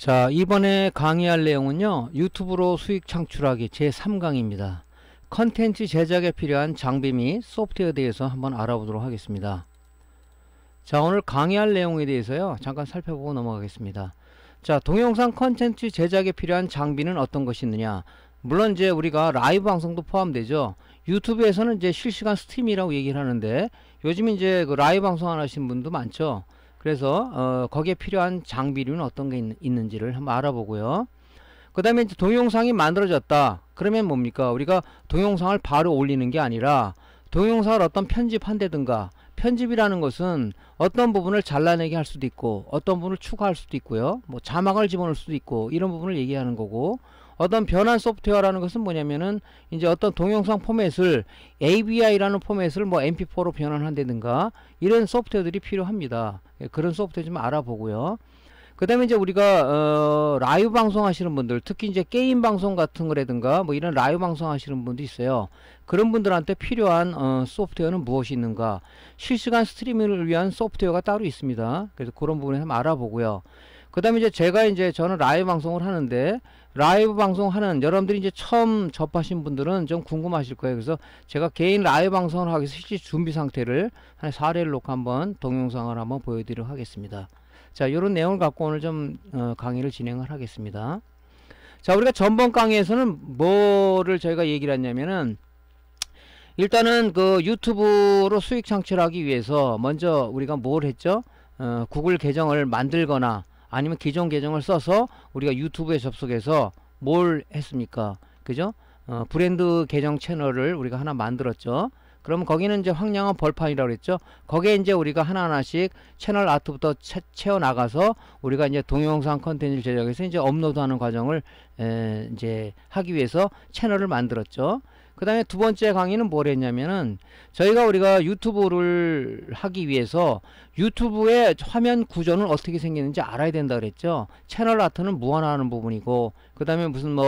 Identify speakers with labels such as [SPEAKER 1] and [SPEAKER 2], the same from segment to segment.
[SPEAKER 1] 자, 이번에 강의할 내용은요, 유튜브로 수익 창출하기 제3강입니다. 컨텐츠 제작에 필요한 장비 및 소프트웨어에 대해서 한번 알아보도록 하겠습니다. 자, 오늘 강의할 내용에 대해서요, 잠깐 살펴보고 넘어가겠습니다. 자, 동영상 컨텐츠 제작에 필요한 장비는 어떤 것이 있느냐. 물론 이제 우리가 라이브 방송도 포함되죠. 유튜브에서는 이제 실시간 스트림이라고 얘기를 하는데, 요즘 이제 그 라이브 방송 하시는 분도 많죠. 그래서 거기에 필요한 장비류는 어떤 게 있는지를 한번 알아보고요. 그 다음에 이제 동영상이 만들어졌다. 그러면 뭡니까? 우리가 동영상을 바로 올리는 게 아니라 동영상을 어떤 편집한다든가, 편집이라는 것은 어떤 부분을 잘라내게 할 수도 있고 어떤 부분을 추가할 수도 있고요. 뭐 자막을 집어넣을 수도 있고 이런 부분을 얘기하는 거고, 어떤 변환 소프트웨어라는 것은 뭐냐면은 이제 어떤 동영상 포맷을 AVI라는 포맷을 뭐 MP4로 변환한다든가 이런 소프트웨어들이 필요합니다. 그런 소프트웨어 좀 알아보고요. 그 다음에 이제 우리가 라이브 방송 하시는 분들, 특히 이제 게임 방송 같은 거라든가 뭐 이런 라이브 방송 하시는 분도 있어요. 그런 분들한테 필요한 소프트웨어는 무엇이 있는가. 실시간 스트리밍을 위한 소프트웨어가 따로 있습니다. 그래서 그런 부분에 한번 알아보고요. 그 다음에 이제 저는 라이브 방송을 하는데, 라이브 방송하는 여러분들이 이제 처음 접하신 분들은 좀 궁금하실 거예요. 그래서 제가 개인 라이브 방송을 하기 위해서 실제 준비 상태를 한 사례를 놓고 한번 동영상을 한번 보여드리도록 하겠습니다. 자, 이런 내용을 갖고 오늘 좀 강의를 진행을 하겠습니다. 자, 우리가 전번 강의에서는 뭐를 저희가 얘기를 했냐면은, 일단은 그 유튜브로 수익 창출하기 위해서 먼저 우리가 뭘 했죠? 구글 계정을 만들거나 아니면 기존 계정을 써서 우리가 유튜브에 접속해서 뭘 했습니까? 그죠? 브랜드 계정 채널을 우리가 하나 만들었죠. 그러면 거기는 이제 황량한 벌판이라고 그랬죠. 거기에 이제 우리가 하나하나씩 채널 아트부터 채워 나가서 우리가 이제 동영상 컨텐츠를 제작해서 이제 업로드하는 과정을 이제 하기 위해서 채널을 만들었죠. 그 다음에 두 번째 강의는 뭘 했냐면은, 우리가 유튜브를 하기 위해서 유튜브의 화면 구조는 어떻게 생기는지 알아야 된다 그랬죠. 채널 아트는 무한화하는 부분이고, 그 다음에 무슨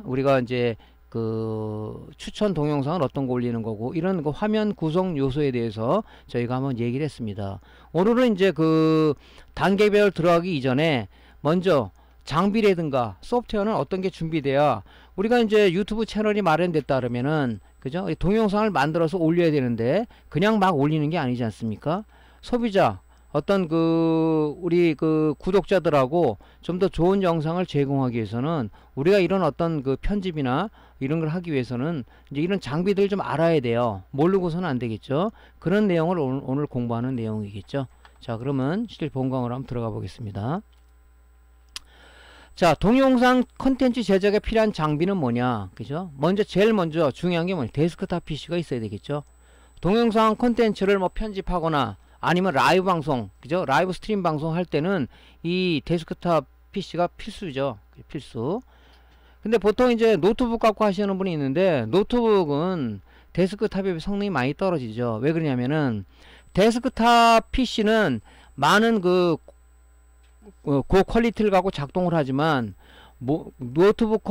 [SPEAKER 1] 우리가 이제 그 추천 동영상을 어떤 거 올리는 거고, 이런 그 화면 구성 요소에 대해서 저희가 한번 얘기를 했습니다. 오늘은 이제 그 단계별 들어가기 이전에 먼저 장비라든가 소프트웨어는 어떤 게 준비돼야 우리가 이제 유튜브 채널이 마련됐다 그러면은, 그죠? 동영상을 만들어서 올려야 되는데 그냥 막 올리는 게 아니지 않습니까? 소비자, 어떤 우리 구독자들하고 좀 더 좋은 영상을 제공하기 위해서는 우리가 이런 어떤 편집이나 이런 걸 하기 위해서는 이제 이런 장비들 좀 알아야 돼요. 모르고서는 안 되겠죠. 그런 내용을 오늘 공부하는 내용이겠죠. 자, 그러면 실제 본강으로 한번 들어가 보겠습니다. 자, 동영상 컨텐츠 제작에 필요한 장비는 뭐냐, 그죠? 제일 먼저 중요한 게 뭐냐, 데스크탑 PC가 있어야 되겠죠. 동영상 컨텐츠를 뭐 편집하거나 아니면 라이브 방송, 그죠? 라이브 스트림 방송 할 때는 이 데스크탑 PC가 필수죠. 필수. 근데 보통 이제 노트북 갖고 하시는 분이 있는데, 노트북은 데스크탑의 성능이 많이 떨어지죠. 왜 그러냐면은 데스크탑 PC는 많은 퀄리티를 갖고 작동을 하지만, 노트북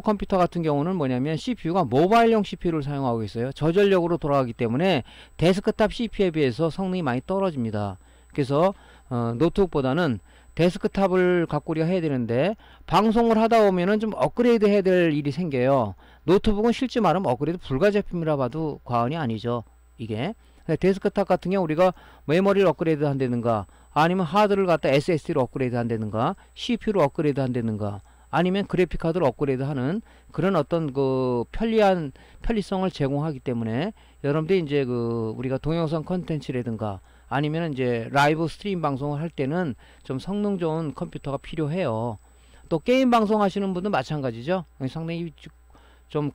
[SPEAKER 1] 컴퓨터 같은 경우는 뭐냐면 CPU가 모바일용 CPU를 사용하고 있어요. 저전력으로 돌아가기 때문에 데스크탑 CPU에 비해서 성능이 많이 떨어집니다. 그래서 노트북보다는 데스크탑을 갖고 우리가 해야 되는데, 방송을 하다 보면은 좀 업그레이드 해야 될 일이 생겨요. 노트북은 실제 말하면 업그레이드 불가 제품이라 봐도 과언이 아니죠. 이게 데스크탑 같은 경우 우리가 메모리를 업그레이드 한다든가, 아니면 하드를 갖다 SSD로 업그레이드 한다든가, CPU로 업그레이드 한다든가, 아니면 그래픽카드를 업그레이드 하는 그런 어떤 편리성을 제공하기 때문에, 여러분들이 이제 우리가 동영상 컨텐츠라든가 아니면 이제 라이브 스트림 방송을 할 때는 좀 성능 좋은 컴퓨터가 필요해요. 또 게임 방송 하시는 분도 마찬가지죠. 상당히 좀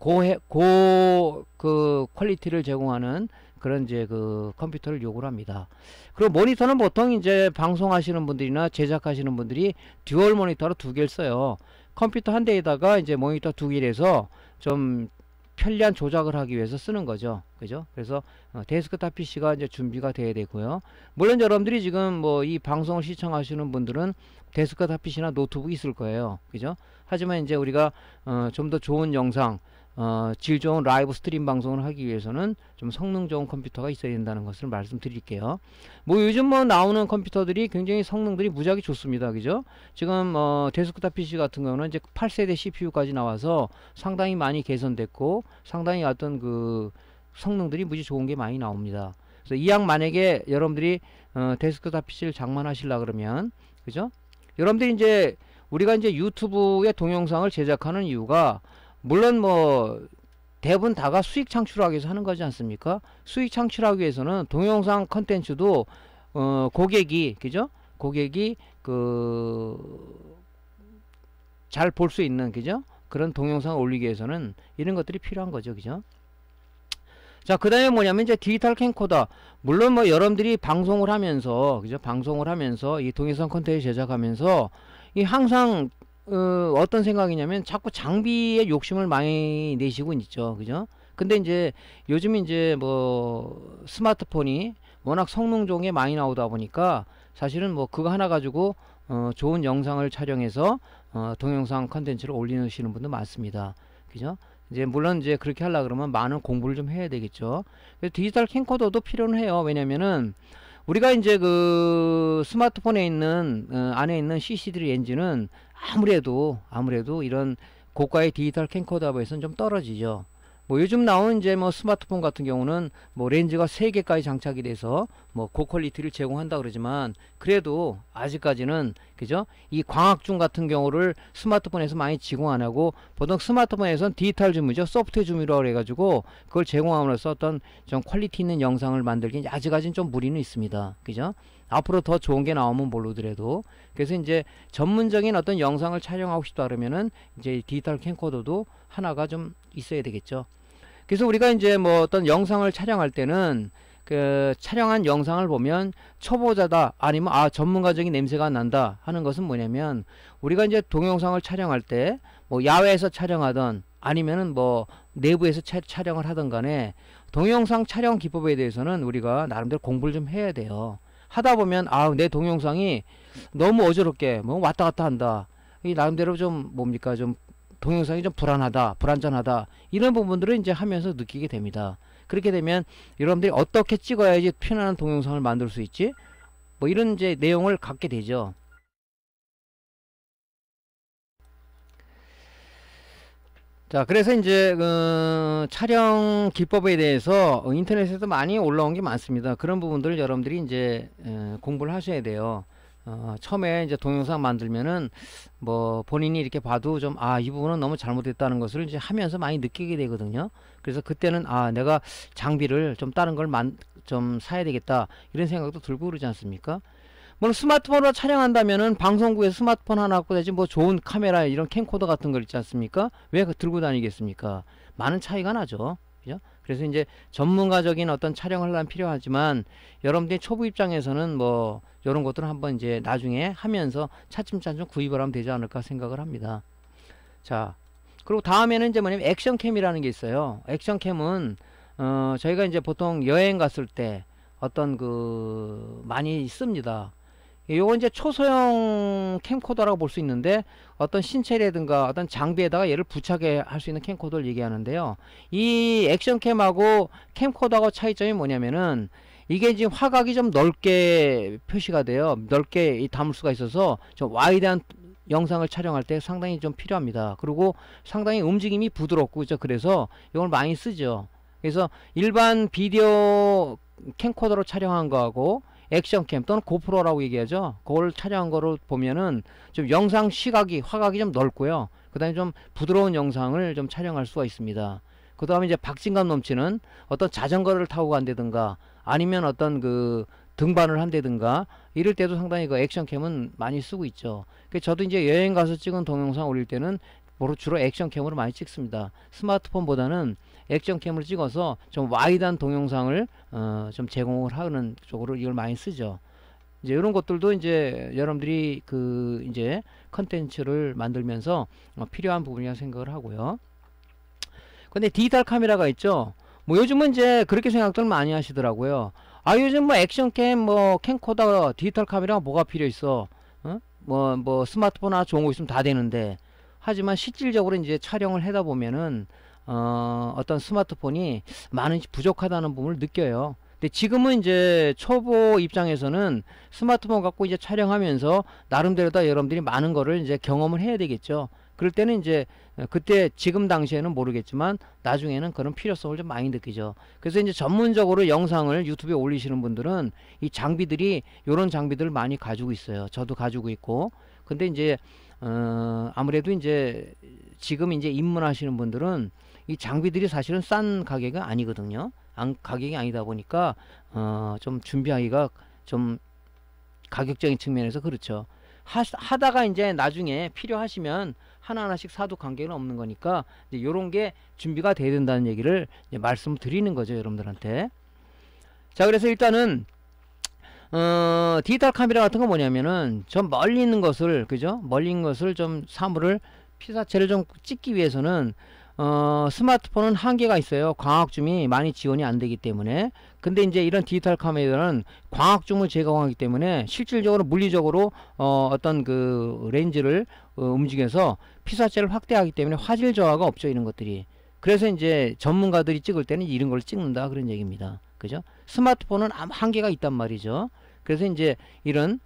[SPEAKER 1] 퀄리티를 제공하는 그런 이제 컴퓨터를 요구를 합니다. 그리고 모니터는 보통 이제 방송하시는 분들이나 제작하시는 분들이 듀얼 모니터로 두 개를 써요. 컴퓨터 한 대에다가 이제 모니터 두 개를 해서 좀 편리한 조작을 하기 위해서 쓰는 거죠. 그죠? 그래서 데스크탑 PC가 이제 준비가 돼야 되고요. 물론 여러분들이 지금 이 방송을 시청하시는 분들은 데스크탑 PC나 노트북이 있을 거예요. 그죠? 하지만 이제 우리가 좀 더 좋은 영상, 질 좋은 라이브 스트림 방송을 하기 위해서는 좀 성능 좋은 컴퓨터가 있어야 된다는 것을 말씀드릴게요. 뭐 요즘 뭐 나오는 컴퓨터들이 굉장히 성능들이 무지하게 좋습니다. 그죠? 지금 데스크탑 PC 같은 경우는 이제 8세대 CPU까지 나와서 상당히 많이 개선됐고 상당히 어떤 그 성능들이 무지 좋은 게 많이 나옵니다. 그래서 이왕 만약에 여러분들이 데스크탑 PC를 장만하시려 그러면, 그죠? 여러분들이 이제 우리가 이제 유튜브에 동영상을 제작하는 이유가, 물론 뭐 대부분 다가 수익 창출하기 위해서 하는 거지 않습니까? 수익 창출하기 위해서는 동영상 컨텐츠도 고객이, 그죠? 고객이 잘 볼 수 있는, 그죠? 그런 동영상을 올리기 위해서는 이런 것들이 필요한 거죠. 그죠? 자, 그 다음에 뭐냐면 이제 디지털 캠코더. 물론 뭐 여러분들이 방송을 하면서, 그죠? 방송을 하면서 이 동영상 컨텐츠 제작하면서 이 항상 어떤 생각이냐면 자꾸 장비에 욕심을 많이 내시고 있죠. 그죠? 근데 이제 요즘 이제 뭐 스마트폰이 워낙 성능 좋은 게 많이 나오다 보니까 사실은 뭐 그거 하나 가지고 좋은 영상을 촬영해서 동영상 컨텐츠를 올리시는 분도 많습니다. 그죠? 이제 물론 이제 그렇게 하려 그러면 많은 공부를 좀 해야 되겠죠. 그래서 디지털 캠코더도 필요는 해요. 왜냐면은 우리가 이제 그 스마트폰에 있는 안에 있는 CCD 엔진은 아무래도 이런 고가의 디지털 캠코더에 비해서는 좀 떨어지죠. 뭐 요즘 나온 이제 뭐 스마트폰 같은 경우는 뭐 렌즈가 3개까지 장착이 돼서 뭐 고퀄리티를 제공한다 그러지만, 그래도 아직까지는, 그죠? 이 광학줌 같은 경우를 스마트폰에서 많이 제공 안 하고, 보통 스마트폰에서는 디지털 줌이죠. 소프트웨어 줌이라고 해가지고 그걸 제공함으로써 어떤 좀 퀄리티 있는 영상을 만들기 아직까지는 좀 무리는 있습니다. 그죠? 앞으로 더 좋은 게 나오면 모르더라도. 그래서 이제 전문적인 어떤 영상을 촬영하고 싶다 그러면은 이제 디지털 캠코더도 하나가 좀 있어야 되겠죠. 그래서 우리가 이제 뭐 어떤 영상을 촬영할 때는 그 촬영한 영상을 보면 초보자다 아니면 전문가적인 냄새가 난다 하는 것은 뭐냐면, 우리가 이제 동영상을 촬영할 때 뭐 야외에서 촬영하던 아니면은 뭐 내부에서 촬영을 하던 간에 동영상 촬영 기법에 대해서는 우리가 나름대로 공부를 좀 해야 돼요. 하다 보면 내 동영상이 너무 어지럽게 뭐 왔다 갔다 한다, 이 나름대로 좀 뭡니까, 좀 동영상이 좀 불안전하다 이런 부분들을 이제 하면서 느끼게 됩니다. 그렇게 되면 여러분들이 어떻게 찍어야지 편안한 동영상을 만들 수 있지, 뭐 이런 이제 내용을 갖게 되죠. 자, 그래서 이제 촬영 기법에 대해서 인터넷에도 많이 올라온 게 많습니다. 그런 부분들을 여러분들이 이제 공부를 하셔야 돼요. 처음에 이제 동영상 만들면은 뭐 본인이 이렇게 봐도 좀 이 부분은 너무 잘못됐다는 것을 이제 하면서 많이 느끼게 되거든요. 그래서 그때는 내가 장비를 좀 다른 걸 좀 사야 되겠다 이런 생각도 들고 그러지 않습니까? 뭐 스마트폰으로 촬영한다면은 방송국에서 스마트폰 하나 갖고 다지 뭐 좋은 카메라 이런 캠코더 같은 거 있지 않습니까? 왜 들고 다니겠습니까? 많은 차이가 나죠. 그죠? 그래서 이제 전문가적인 어떤 촬영을 하려면 필요하지만, 여러분들이 초보 입장에서는 뭐 이런 것들은 한번 이제 나중에 하면서 차츰차츰 구입을 하면 되지 않을까 생각을 합니다. 자, 그리고 다음에는 이제 뭐냐면 액션캠이라는 게 있어요. 액션캠은 저희가 이제 보통 여행 갔을 때 어떤 많이 씁니다. 요건 이제 초소형 캠코더라고 볼 수 있는데, 어떤 신체라든가 어떤 장비에다가 얘를 부착해 할 수 있는 캠코더를 얘기하는데요. 이 액션캠하고 캠코더하고 차이점이 뭐냐면은, 이게 지금 화각이 좀 넓게 표시가 돼요. 넓게 담을 수가 있어서 좀 와이드한 영상을 촬영할 때 상당히 좀 필요합니다. 그리고 상당히 움직임이 부드럽고, 그죠? 그래서 이걸 많이 쓰죠. 그래서 일반 비디오 캠코더로 촬영한 거하고 액션캠 또는 고프로라고 얘기하죠. 그걸 촬영한 거로 보면은 좀 영상 시각이 화각이 좀 넓고요. 그 다음에 좀 부드러운 영상을 좀 촬영할 수가 있습니다. 그 다음에 이제 박진감 넘치는 어떤 자전거를 타고 간다든가 아니면 어떤 등반을 한다든가 이럴 때도 상당히 액션캠은 많이 쓰고 있죠. 저도 이제 여행 가서 찍은 동영상 올릴 때는 주로 액션캠으로 많이 찍습니다. 스마트폰보다는 액션캠을 찍어서 좀 와이드한 동영상을 좀 제공을 하는 쪽으로 이걸 많이 쓰죠. 이제 이런 것들도 이제 여러분들이 이제 컨텐츠를 만들면서 필요한 부분이라고 생각을 하고요. 근데 디지털 카메라가 있죠. 뭐 요즘은 이제 그렇게 생각들 많이 하시더라고요. 요즘 뭐 액션캠 캠코더 디지털 카메라가 뭐가 필요 있어? 뭐 스마트폰 하나 좋은 거 있으면 다 되는데. 하지만 실질적으로 이제 촬영을 하다 보면은 어떤 스마트폰이 많은 부족하다는 부분을 느껴요. 근데 지금은 이제 초보 입장에서는 스마트폰 갖고 이제 촬영하면서 나름대로 다 여러분들이 많은 거를 이제 경험을 해야 되겠죠. 그럴 때는 이제 그때 지금 당시에는 모르겠지만 나중에는 그런 필요성을 좀 많이 느끼죠. 그래서 이제 전문적으로 영상을 유튜브에 올리시는 분들은 이 장비들이 요런 장비들을 많이 가지고 있어요. 저도 가지고 있고. 근데 이제 아무래도 이제 지금 이제 입문하시는 분들은 이 장비들이 사실은 싼 가격이 아니거든요. 가격이 아니다 보니까 좀 준비하기가 좀 가격적인 측면에서 그렇죠. 하다가 이제 나중에 필요하시면 하나하나씩 사도 관계는 없는 거니까 이제 요런 게 준비가 돼야 된다는 얘기를 이제 말씀드리는 거죠, 여러분들한테. 자, 그래서 일단은 디지털 카메라 같은 거 뭐냐면은 좀 멀리 있는 것을, 그죠? 멀리 있는 것을 좀 사물을 피사체를 좀 찍기 위해서는 스마트폰은 한계가 있어요. 광학줌이 많이 지원이 안 되기 때문에. 근데 이제 이런 디지털 카메라는 광학줌을 제공하기 때문에 실질적으로 물리적으로 어떤 그 렌즈를 움직여서 피사체를 확대하기 때문에 화질 저하가 없죠, 이런 것들이. 그래서 이제 전문가들이 찍을 때는 이런 걸 찍는다, 그런 얘기입니다. 그죠? 스마트폰은 한계가 있단 말이죠. 그래서 이제 이런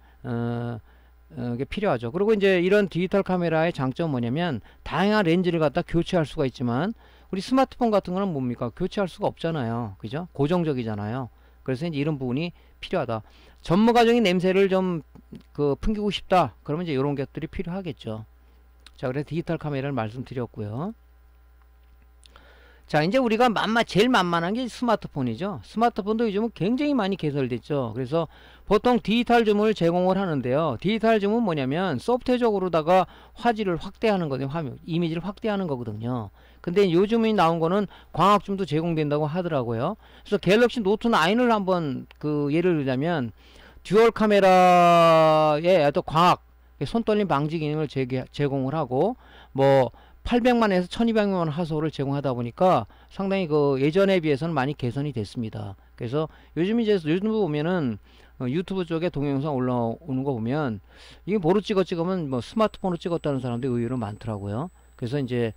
[SPEAKER 1] 게 필요하죠. 그리고 이제 이런 디지털 카메라의 장점은 뭐냐면 다양한 렌즈를 갖다 교체할 수가 있지만 우리 스마트폰 같은 거는 뭡니까? 교체할 수가 없잖아요. 그죠? 고정적이잖아요. 그래서 이제 이런 부분이 필요하다. 전문가적인 냄새를 좀 풍기고 싶다. 그러면 이제 이런 것들이 필요하겠죠. 자, 그래서 디지털 카메라를 말씀드렸고요. 자, 이제 우리가 제일 만만한 게 스마트폰이죠. 스마트폰도 요즘은 굉장히 많이 개설됐죠. 그래서 보통 디지털 줌을 제공을 하는데요. 디지털 줌은 뭐냐면 소프트웨어적으로다가 화질을 확대하는 거든요. 화면, 이미지를 확대하는 거거든요. 근데 요즘에 나온 거는 광학줌도 제공된다고 하더라고요. 그래서 갤럭시 노트 9을 한번 예를 들자면 듀얼 카메라의 어떤 광학, 손떨림 방지 기능을 제공을 하고 뭐 800만에서 1200만 화소를 제공하다 보니까 상당히 예전에 비해서는 많이 개선이 됐습니다. 그래서 요즘 보면은 유튜브 쪽에 동영상 올라오는 거 보면 이게 뭐로 찍으면 뭐 스마트폰으로 찍었다는 사람들이 의외로 많더라고요. 그래서 이제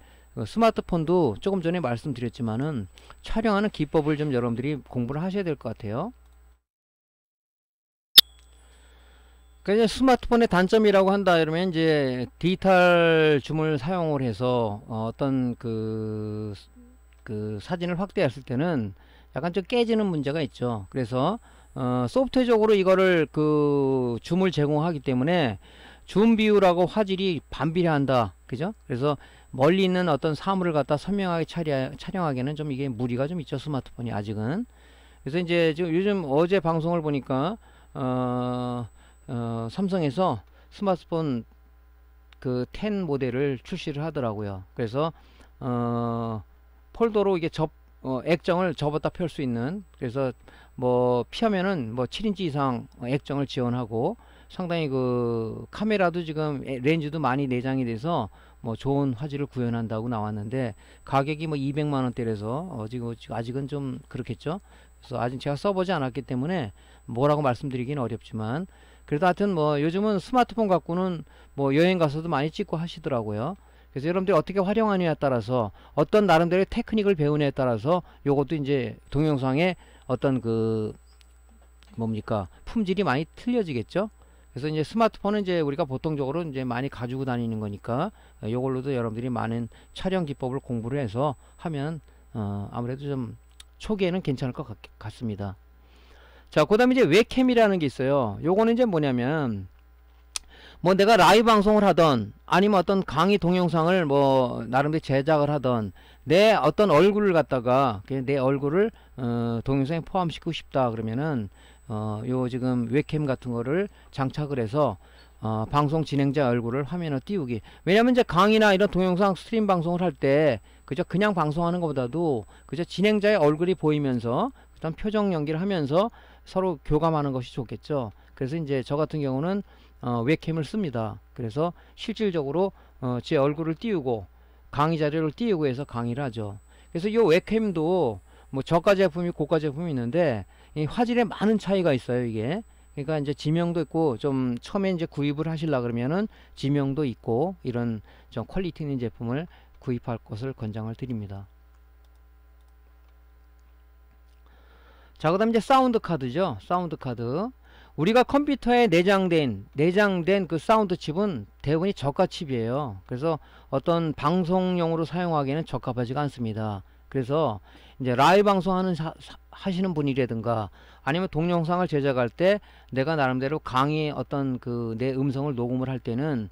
[SPEAKER 1] 스마트폰도 조금 전에 말씀드렸지만은 촬영하는 기법을 좀 여러분들이 공부를 하셔야 될 것 같아요. 그래서 스마트폰의 단점이라고 한다 이러면 이제 디지털 줌을 사용을 해서 어떤 사진을 확대했을 때는 약간 좀 깨지는 문제가 있죠. 그래서 소프트웨어적으로 이거를 줌을 제공하기 때문에 줌 비율하고 화질이 반비례한다. 그죠? 그래서 멀리 있는 어떤 사물을 갖다 선명하게 촬영하기에는 좀 이게 무리가 좀 있죠, 스마트폰이 아직은. 그래서 이제 지금 요즘 어제 방송을 보니까 삼성에서 스마트폰 10 모델을 출시를 하더라고요. 그래서 폴더로 이게 액정을 접었다 펼 수 있는, 그래서 뭐 피하면은 뭐 7인치 이상 액정을 지원하고 상당히 카메라도 지금 렌즈도 많이 내장이 돼서 뭐 좋은 화질을 구현한다고 나왔는데 가격이 뭐 200만원대라서 지금 아직은 좀 그렇겠죠. 그래서 아직 제가 써보지 않았기 때문에 뭐라고 말씀드리기는 어렵지만 그래도 하여튼 뭐 요즘은 스마트폰 갖고는 뭐 여행 가서도 많이 찍고 하시더라고요. 그래서 여러분들이 어떻게 활용하느냐에 따라서 어떤 나름대로의 테크닉을 배우냐에 따라서 요것도 이제 동영상의 어떤 품질이 많이 틀려지겠죠. 그래서 이제 스마트폰은 이제 우리가 보통적으로 이제 많이 가지고 다니는 거니까 요걸로도 여러분들이 많은 촬영 기법을 공부를 해서 하면 아무래도 좀 초기에는 괜찮을 것 같습니다. 자, 그 다음에 이제 웹캠이라는 게 있어요. 요거는 이제 뭐냐면 뭐 내가 라이브 방송을 하던 아니면 어떤 강의 동영상을 뭐 나름대로 제작을 하던 내 어떤 얼굴을 갖다가 내 얼굴을 동영상에 포함시키고 싶다 그러면은 요 지금 웹캠 같은 거를 장착을 해서 방송 진행자 얼굴을 화면에 띄우기. 왜냐면 이제 강의나 이런 동영상 스트림 방송을 할 때 그저 그냥 방송하는 것보다도 그저 진행자의 얼굴이 보이면서 그다음 표정 연기를 하면서 서로 교감하는 것이 좋겠죠. 그래서 이제 저 같은 경우는 웹캠을 씁니다. 그래서 실질적으로 제 얼굴을 띄우고 강의 자료를 띄우고 해서 강의를 하죠. 그래서 이 웹캠도 뭐 저가 제품이 고가 제품이 있는데 이 화질에 많은 차이가 있어요, 이게. 그러니까 이제 지명도 있고 좀 처음에 이제 구입을 하시려 그러면은 지명도 있고 이런 좀 퀄리티 있는 제품을 구입할 것을 권장을 드립니다. 자, 그 다음 이제 사운드 카드죠. 사운드 카드. 우리가 컴퓨터에 내장된 그 사운드 칩은 대부분이 저가 칩이에요. 그래서 어떤 방송용으로 사용하기에는 적합하지가 않습니다. 그래서 이제 라이브 방송하는 하시는 분이라든가 아니면 동영상을 제작할 때 내가 나름대로 강의 어떤 그 내 음성을 녹음을 할 때는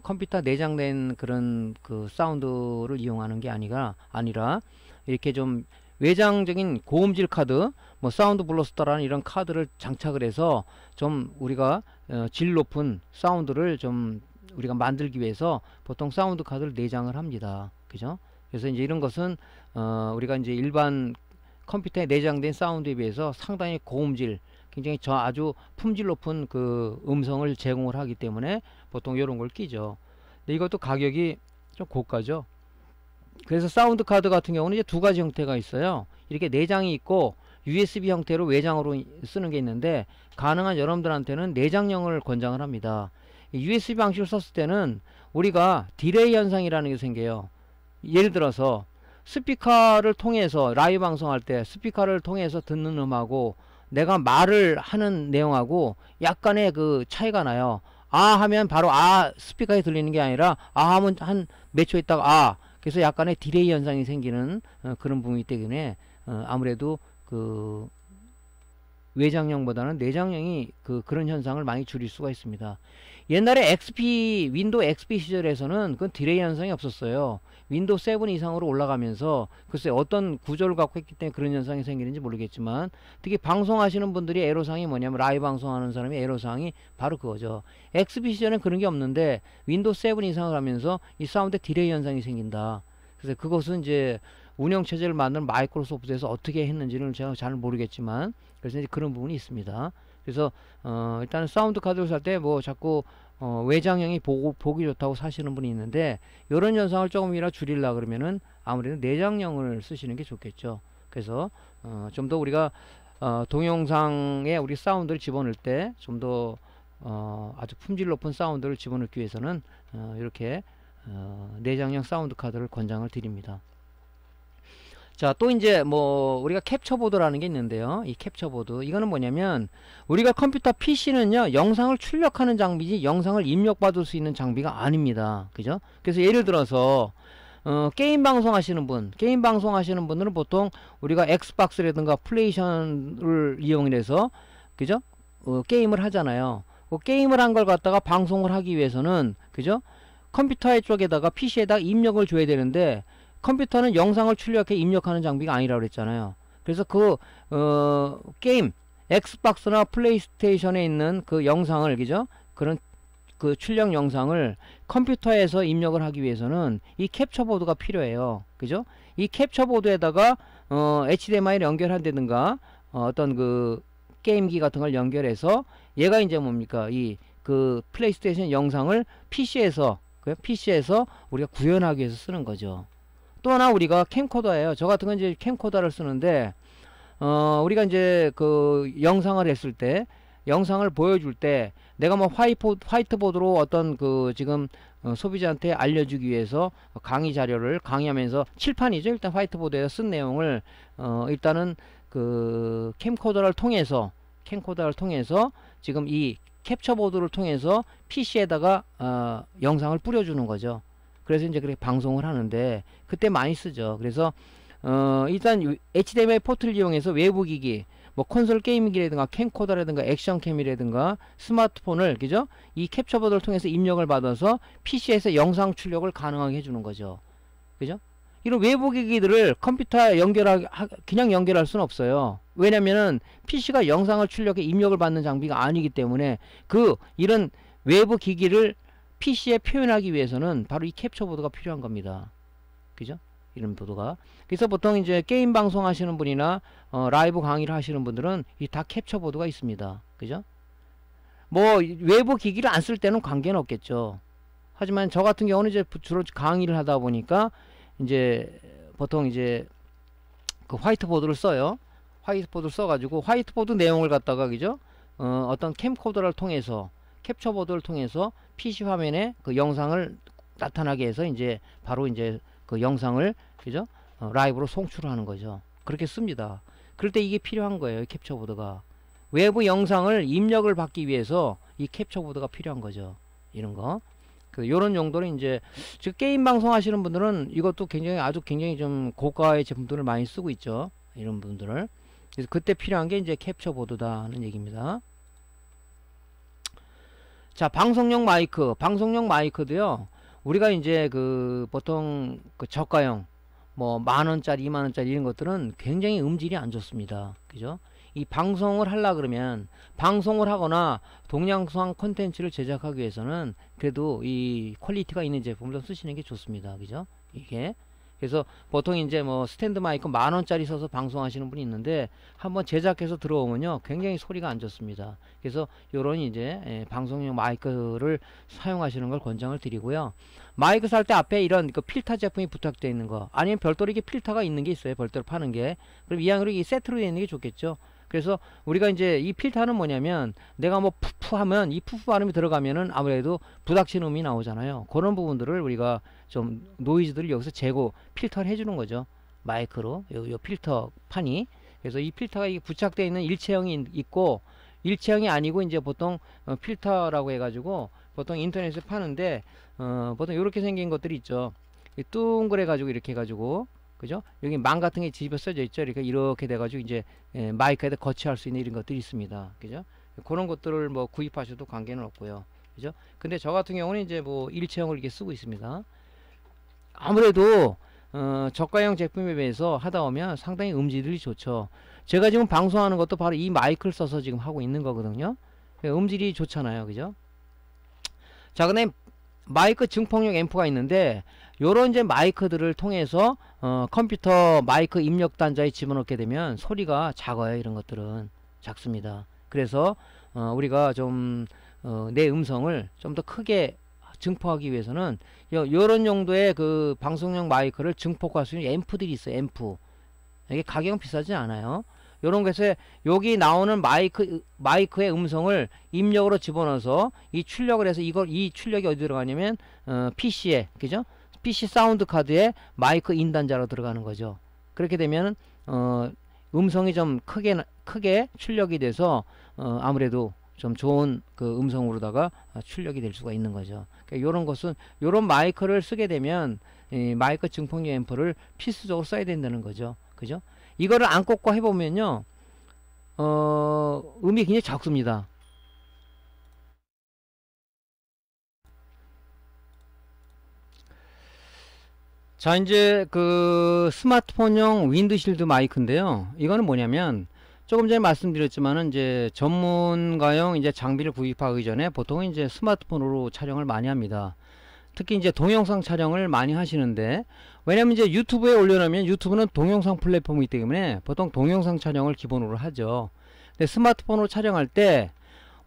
[SPEAKER 1] 컴퓨터 내장된 그런 그 사운드를 이용하는 게 아니라 이렇게 좀 외장적인 고음질 카드, 뭐 사운드 블러스터라는 이런 카드를 장착을 해서 좀 우리가 질 높은 사운드를 좀 우리가 만들기 위해서 보통 사운드 카드를 내장을 합니다. 그죠? 그래서 이제 이런 것은 우리가 이제 일반 컴퓨터에 내장된 사운드에 비해서 상당히 고음질, 굉장히 아주 품질 높은 그 음성을 제공을 하기 때문에 보통 이런 걸 끼죠. 근데 이것도 가격이 좀 고가죠. 그래서 사운드 카드 같은 경우는 이제 두 가지 형태가 있어요. 이렇게 내장이 있고 USB 형태로 외장으로 쓰는 게 있는데, 가능한 여러분들한테는 내장형을 권장을 합니다. USB 방식을 썼을 때는 우리가 디레이 현상이라는 게 생겨요. 예를 들어서 스피커를 통해서 라이브 방송할 때 스피커를 통해서 듣는 음하고 내가 말을 하는 내용하고 약간의 그 차이가 나요. 아 하면 바로 아 스피커에 들리는 게 아니라 아 하면 한 몇 초 있다가 아, 그래서 약간의 디레이 현상이 생기는 그런 부분이기 때문에 아무래도 그 외장형보다는 내장형이 그런 현상을 많이 줄일 수가 있습니다. 옛날에 윈도우 XP 시절에서는 그건 디레이 현상이 없었어요. 윈도우 7 이상으로 올라가면서 글쎄 어떤 구조를 갖고 있기 때문에 그런 현상이 생기는지 모르겠지만, 특히 방송하시는 분들이 애로사항이 뭐냐면 라이브 방송하는 사람이 애로사항이 바로 그거죠. XP 시절에는 그런 게 없는데 윈도우 7 이상을 하면서 이 사운드에 디레이 현상이 생긴다. 그래서 그것은 이제 운영체제를 만든 마이크로소프트에서 어떻게 했는지는 제가 잘 모르겠지만, 그래서 이제 그런 부분이 있습니다. 그래서 일단은 사운드 카드를 살 때 뭐 자꾸 외장형이 보기 좋다고 사시는 분이 있는데, 이런 현상을 조금이라도 줄이려 그러면은 아무래도 내장형을 쓰시는 게 좋겠죠. 그래서 좀 더 우리가 동영상에 우리 사운드를 집어넣을 때 좀 더 아주 품질 높은 사운드를 집어넣기 위해서는 이렇게 내장형 사운드 카드를 권장을 드립니다. 자, 또 이제 뭐 우리가 캡처보드라는 게 있는데요. 이 캡처보드, 이거는 뭐냐면 우리가 컴퓨터 PC는요 영상을 출력하는 장비지 영상을 입력받을 수 있는 장비가 아닙니다. 그죠? 그래서 예를 들어서 게임 방송하시는 분들은 보통 우리가 엑스박스라든가 플레이션을 이용해서 그죠? 게임을 하잖아요. 게임을 한 걸 갖다가 방송을 하기 위해서는 그죠? 컴퓨터 쪽에다가 PC에다가 입력을 줘야 되는데, 컴퓨터는 영상을 출력해 입력하는 장비가 아니라고 그랬잖아요. 그래서 게임 엑스박스나 플레이스테이션에 있는 그 영상을 그죠? 그런 그 출력 영상을 컴퓨터에서 입력을 하기 위해서는 이 캡처보드가 필요해요. 그죠? 이 캡처보드에다가 HDMI를 연결한다든가 어떤 그 게임기 같은 걸 연결해서 얘가 이제 뭡니까? 그 플레이스테이션 영상을 PC에서 우리가 구현하기 위해서 쓰는 거죠. 또 하나 우리가 캠코더예요. 저 같은 건 이제 캠코더를 쓰는데, 우리가 이제 그 영상을 했을 때, 영상을 보여줄 때, 내가 뭐 화이트보드로 어떤 그 지금 소비자한테 알려주기 위해서 강의 자료를 강의하면서 칠판이죠. 일단 화이트보드에서 쓴 내용을 일단은 그 캠코더를 통해서 지금 이 캡처보드를 통해서 PC에다가 영상을 뿌려주는 거죠. 그래서 이제 그렇게 방송을 하는데 그때 많이 쓰죠. 그래서 일단 HDMI 포트를 이용해서 외부 기기, 뭐 콘솔 게임기라든가 캠코더라든가 액션캠이라든가 스마트폰을 그죠? 이 캡처보드를 통해서 입력을 받아서 PC에서 영상 출력을 가능하게 해주는 거죠. 그죠? 이런 외부 기기들을 컴퓨터에 그냥 연결할 수는 없어요. 왜냐면은 PC가 영상을 출력해 입력을 받는 장비가 아니기 때문에 이런 외부 기기를 PC에 표현하기 위해서는 바로 이 캡처보드가 필요한 겁니다. 그죠? 이런 보드가. 그래서 보통 이제 게임 방송 하시는 분이나 라이브 강의를 하시는 분들은 이 다 캡처보드가 있습니다. 그죠? 뭐 외부 기기를 안 쓸 때는 관계는 없겠죠. 하지만 저 같은 경우는 이제 주로 강의를 하다 보니까 이제 보통 이제 그 화이트보드를 써요. 화이트보드를 써가지고 화이트보드 내용을 갖다가 그죠? 어떤 캠코더를 통해서 캡처보드를 통해서 PC 화면에 그 영상을 나타나게 해서 이제 바로 이제 그 영상을 그죠? 라이브로 송출하는 거죠. 그렇게 씁니다. 그럴 때 이게 필요한 거예요. 캡처보드가. 외부 영상을 입력을 받기 위해서 이 캡처보드가 필요한 거죠. 이런 거. 요런 용도로 이제 즉 게임 방송 하시는 분들은 이것도 굉장히 아주 굉장히 좀 고가의 제품들을 많이 쓰고 있죠. 이런 분들을. 그래서 그때 필요한 게 이제 캡처보드다는 얘기입니다. 자, 방송용 마이크. 방송용 마이크도요. 우리가 이제 보통 저가형 뭐 10,000원짜리 20,000원짜리 이런 것들은 굉장히 음질이 안 좋습니다. 그죠? 이 방송을 하려 그러면 방송을 하거나 동영상 콘텐츠를 제작하기 위해서는 그래도 이 퀄리티가 있는 제품을 쓰시는 게 좋습니다. 그죠? 이게 그래서 보통 이제 뭐 스탠드 마이크 10,000원짜리 써서 방송하시는 분이 있는데 한번 제작해서 들어오면요 굉장히 소리가 안 좋습니다. 그래서 요런 이제 방송용 마이크를 사용하시는 걸 권장을 드리고요. 마이크 살 때 앞에 이런 필터 제품이 부착되어 있는 거 아니면 별도로 이게 필터가 있는 게 있어요. 별도로 파는 게. 그럼 이왕으로 이 세트로 되어 있는 게 좋겠죠. 그래서 우리가 이제 이 필터는 뭐냐면 내가 뭐 푸푸 하면 이 푸푸 발음이 들어가면은 아무래도 부닥치는 음이 나오잖아요. 그런 부분들을 우리가 좀 노이즈들을 여기서 제거 필터를 해주는 거죠. 마이크로 요 필터 판이. 그래서 이 필터가 이게 부착되어 있는 일체형이 있고 일체형이 아니고 이제 보통 필터라고 해가지고 보통 인터넷에 파는데 보통 이렇게 생긴 것들이 있죠. 뚱그래 가지고 이렇게 해가지고 그죠? 여기 망 같은 게 집어 써져 있죠. 이렇게 돼가지고 이제 마이크에다 거치할 수 있는 이런 것들이 있습니다. 그죠? 그런 것들을 뭐 구입하셔도 관계는 없고요. 그죠? 근데 저 같은 경우는 이제 뭐 일체형을 이렇게 쓰고 있습니다. 아무래도 저가형 제품에 비해서 하다 보면 상당히 음질이 좋죠. 제가 지금 방송하는 것도 바로 이 마이크를 써서 지금 하고 있는 거거든요. 음질이 좋잖아요. 그죠? 자, 그다음에 마이크 증폭용 앰프가 있는데 요런 이제 마이크들을 통해서 컴퓨터 마이크 입력 단자에 집어넣게 되면 소리가 작아요. 이런 것들은 작습니다. 그래서 우리가 좀 내 음성을 좀 더 크게 증폭하기 위해서는 요런 용도의 방송용 마이크를 증폭할 수 있는 앰프들이 있어요. 앰프. 이게 가격은 비싸지 않아요. 요런 것에 여기 나오는 마이크의 음성을 입력으로 집어넣어서 이 출력을 해서 이 출력이 어디 들어가냐면 PC에 그죠? PC 사운드 카드에 마이크 인단자로 들어가는 거죠. 그렇게 되면 음성이 좀 크게 출력이 돼서 아무래도 좀 좋은 음성으로다가 출력이 될 수가 있는 거죠. 그러니까 요런 것은 요런 마이크를 쓰게 되면 이 마이크 증폭용 앰프를 필수적으로 써야 된다는 거죠. 그죠? 이거를 안 꽂고 해보면요 음이 굉장히 작습니다. 자, 이제 스마트폰용 윈드실드 마이크인데요. 이거는 뭐냐면 조금 전에 말씀드렸지만은 이제 전문가용 이제 장비를 구입하기 전에 보통 이제 스마트폰으로 촬영을 많이 합니다. 특히 이제 동영상 촬영을 많이 하시는데 왜냐면 이제 유튜브에 올려놓으면 유튜브는 동영상 플랫폼이기 때문에 보통 동영상 촬영을 기본으로 하죠. 근데 스마트폰으로 촬영할 때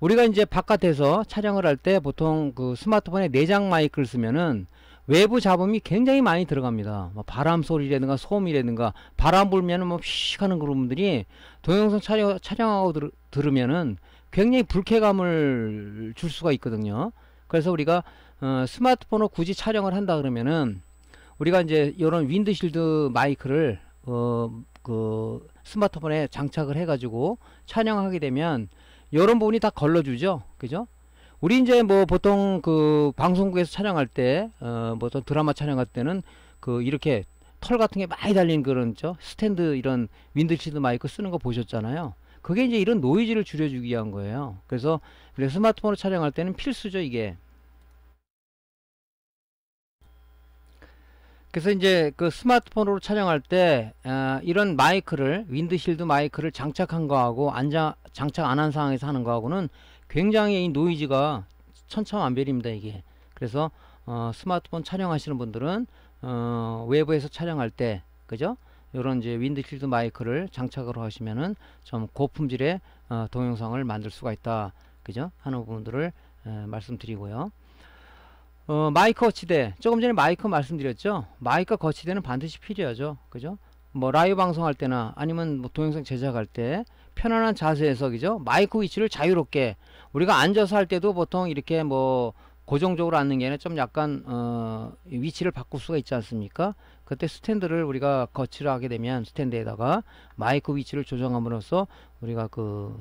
[SPEAKER 1] 우리가 이제 바깥에서 촬영을 할 때 보통 스마트폰에 내장 마이크를 쓰면은 외부 잡음이 굉장히 많이 들어갑니다. 뭐 바람 소리라든가 소음이라든가 바람 불면은 뭐 휙 하는 그런 분들이 동영상 촬영하고 들으면은 굉장히 불쾌감을 줄 수가 있거든요. 그래서 우리가 스마트폰으로 굳이 촬영을 한다 그러면은 우리가 이제 이런 윈드실드 마이크를 스마트폰에 장착을 해가지고 촬영하게 되면 이런 부분이 다 걸러주죠. 그죠? 우리 이제 뭐 보통 방송국에서 촬영할 때 보통 드라마 촬영할 때는 이렇게 털 같은 게 많이 달린 그런 스탠드 이런 윈드실드 마이크 쓰는 거 보셨잖아요. 그게 이제 이런 노이즈를 줄여주기 위한 거예요. 그래서 스마트폰으로 촬영할 때는 필수죠, 이게. 그래서 이제 스마트폰으로 촬영할 때 이런 마이크를 윈드실드 마이크를 장착한 거하고 장착 안 한 상황에서 하는 거하고는 굉장히 이 노이즈가 천차만별입니다, 이게. 그래서 스마트폰 촬영하시는 분들은 외부에서 촬영할 때 그죠? 요런 이제 윈드실드 마이크를 장착으로 하시면은 좀 고품질의 동영상을 만들 수가 있다, 그죠? 하는 부분들을 말씀드리고요. 마이크 거치대, 조금 전에 마이크 말씀드렸죠. 마이크 거치대는 반드시 필요하죠, 그죠? 뭐 라이브 방송할 때나 아니면 뭐 동영상 제작할 때 편안한 자세에서 그죠? 마이크 위치를 자유롭게 우리가 앉아서 할 때도 보통 이렇게 뭐 고정적으로 앉는 게 아니라 좀 약간 위치를 바꿀 수가 있지 않습니까? 그때 스탠드를 우리가 거치를 하게 되면 스탠드에다가 마이크 위치를 조정함으로써 우리가 그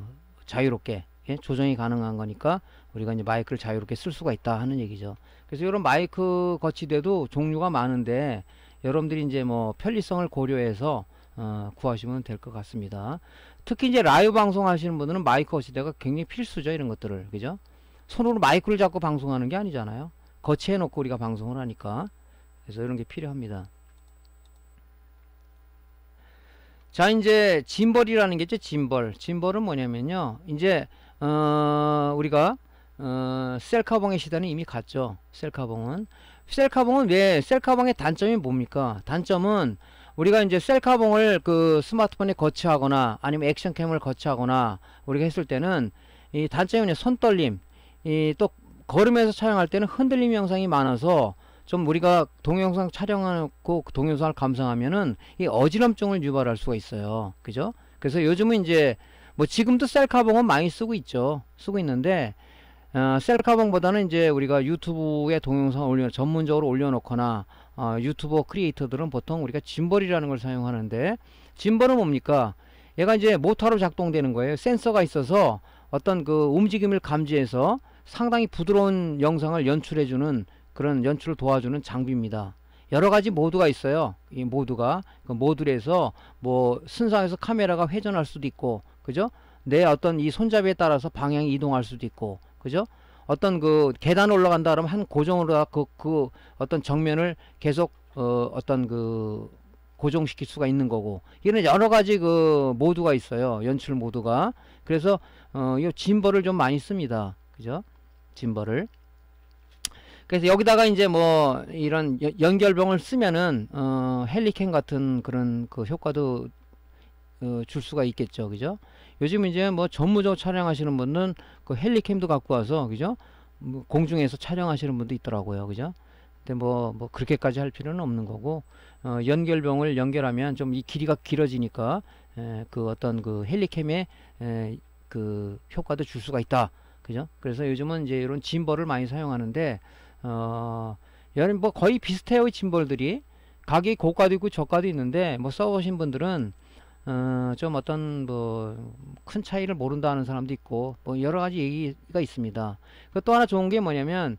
[SPEAKER 1] 자유롭게 예? 조정이 가능한 거니까 우리가 이제 마이크를 자유롭게 쓸 수가 있다 하는 얘기죠. 그래서 이런 마이크 거치대도 종류가 많은데 여러분들이 이제 뭐 편리성을 고려해서 구하시면 될 것 같습니다. 특히 이제 라이브 방송 하시는 분들은 마이크 거치대가 굉장히 필수죠. 이런 것들을 그죠? 손으로 마이크를 잡고 방송하는 게 아니잖아요. 거치해 놓고 우리가 방송을 하니까. 그래서 이런 게 필요합니다. 자, 이제 짐벌이라는 게 있죠. 짐벌은 뭐냐면요, 이제 우리가 셀카봉의 시대는 이미 갔죠. 셀카봉은 왜 셀카봉의 단점이 뭡니까? 단점은 우리가 이제 셀카봉을 그 스마트폰에 거치하거나 아니면 액션캠을 거치하거나 우리가 했을 때는 이 단점이 손떨림, 이 또 걸으면서 촬영할 때는 흔들림 영상이 많아서 좀 우리가 동영상 촬영하고 동영상을 감상하면은 이 어지럼증을 유발할 수가 있어요. 그죠? 그래서 요즘은 이제 뭐 지금도 셀카봉은 많이 쓰고 있죠. 쓰고 있는데 셀카봉보다는 이제 우리가 유튜브에 동영상을 전문적으로 올려놓거나 유튜버 크리에이터들은 보통 우리가 짐벌이라는 걸 사용하는데, 짐벌은 뭡니까? 얘가 이제 모터로 작동되는 거예요. 센서가 있어서 어떤 그 움직임을 감지해서 상당히 부드러운 영상을 연출해주는 그런 연출을 도와주는 장비입니다. 여러가지 모드가 있어요. 이 모드가 그 모듈에서 뭐 순상에서 카메라가 회전할 수도 있고, 그죠? 내 어떤 이 손잡이에 따라서 방향이 이동할 수도 있고, 그죠? 어떤 그 계단 올라간다 그러면 한 고정으로 그 어떤 정면을 계속 어떤 그 고정시킬 수가 있는 거고, 이런 여러 가지 그 모드가 있어요. 연출 모드가. 그래서 이 짐벌을 좀 많이 씁니다. 그죠? 짐벌을. 그래서 여기다가 이제 뭐 이런 연결봉을 쓰면은 헬리캠 같은 그런 그 효과도 줄 수가 있겠죠. 그죠? 요즘 이제 뭐 전무적으로 촬영하시는 분은 그 헬리캠도 갖고 와서, 그죠? 뭐 공중에서 촬영하시는 분도 있더라고요. 그죠? 근데 뭐 그렇게까지 할 필요는 없는 거고, 연결봉을 연결하면 좀 이 길이가 길어지니까 그 어떤 그 헬리캠의 그 효과도 줄 수가 있다. 그죠? 그래서 요즘은 이제 이런 짐벌을 많이 사용하는데, 여러분 뭐 거의 비슷해요. 이 짐벌들이 가격이 고가도 있고 저가도 있는데, 뭐 써보신 분들은 좀 어떤 뭐 큰 차이를 모른다 하는 사람도 있고, 뭐 여러 가지 얘기가 있습니다. 그 또 하나 좋은 게 뭐냐면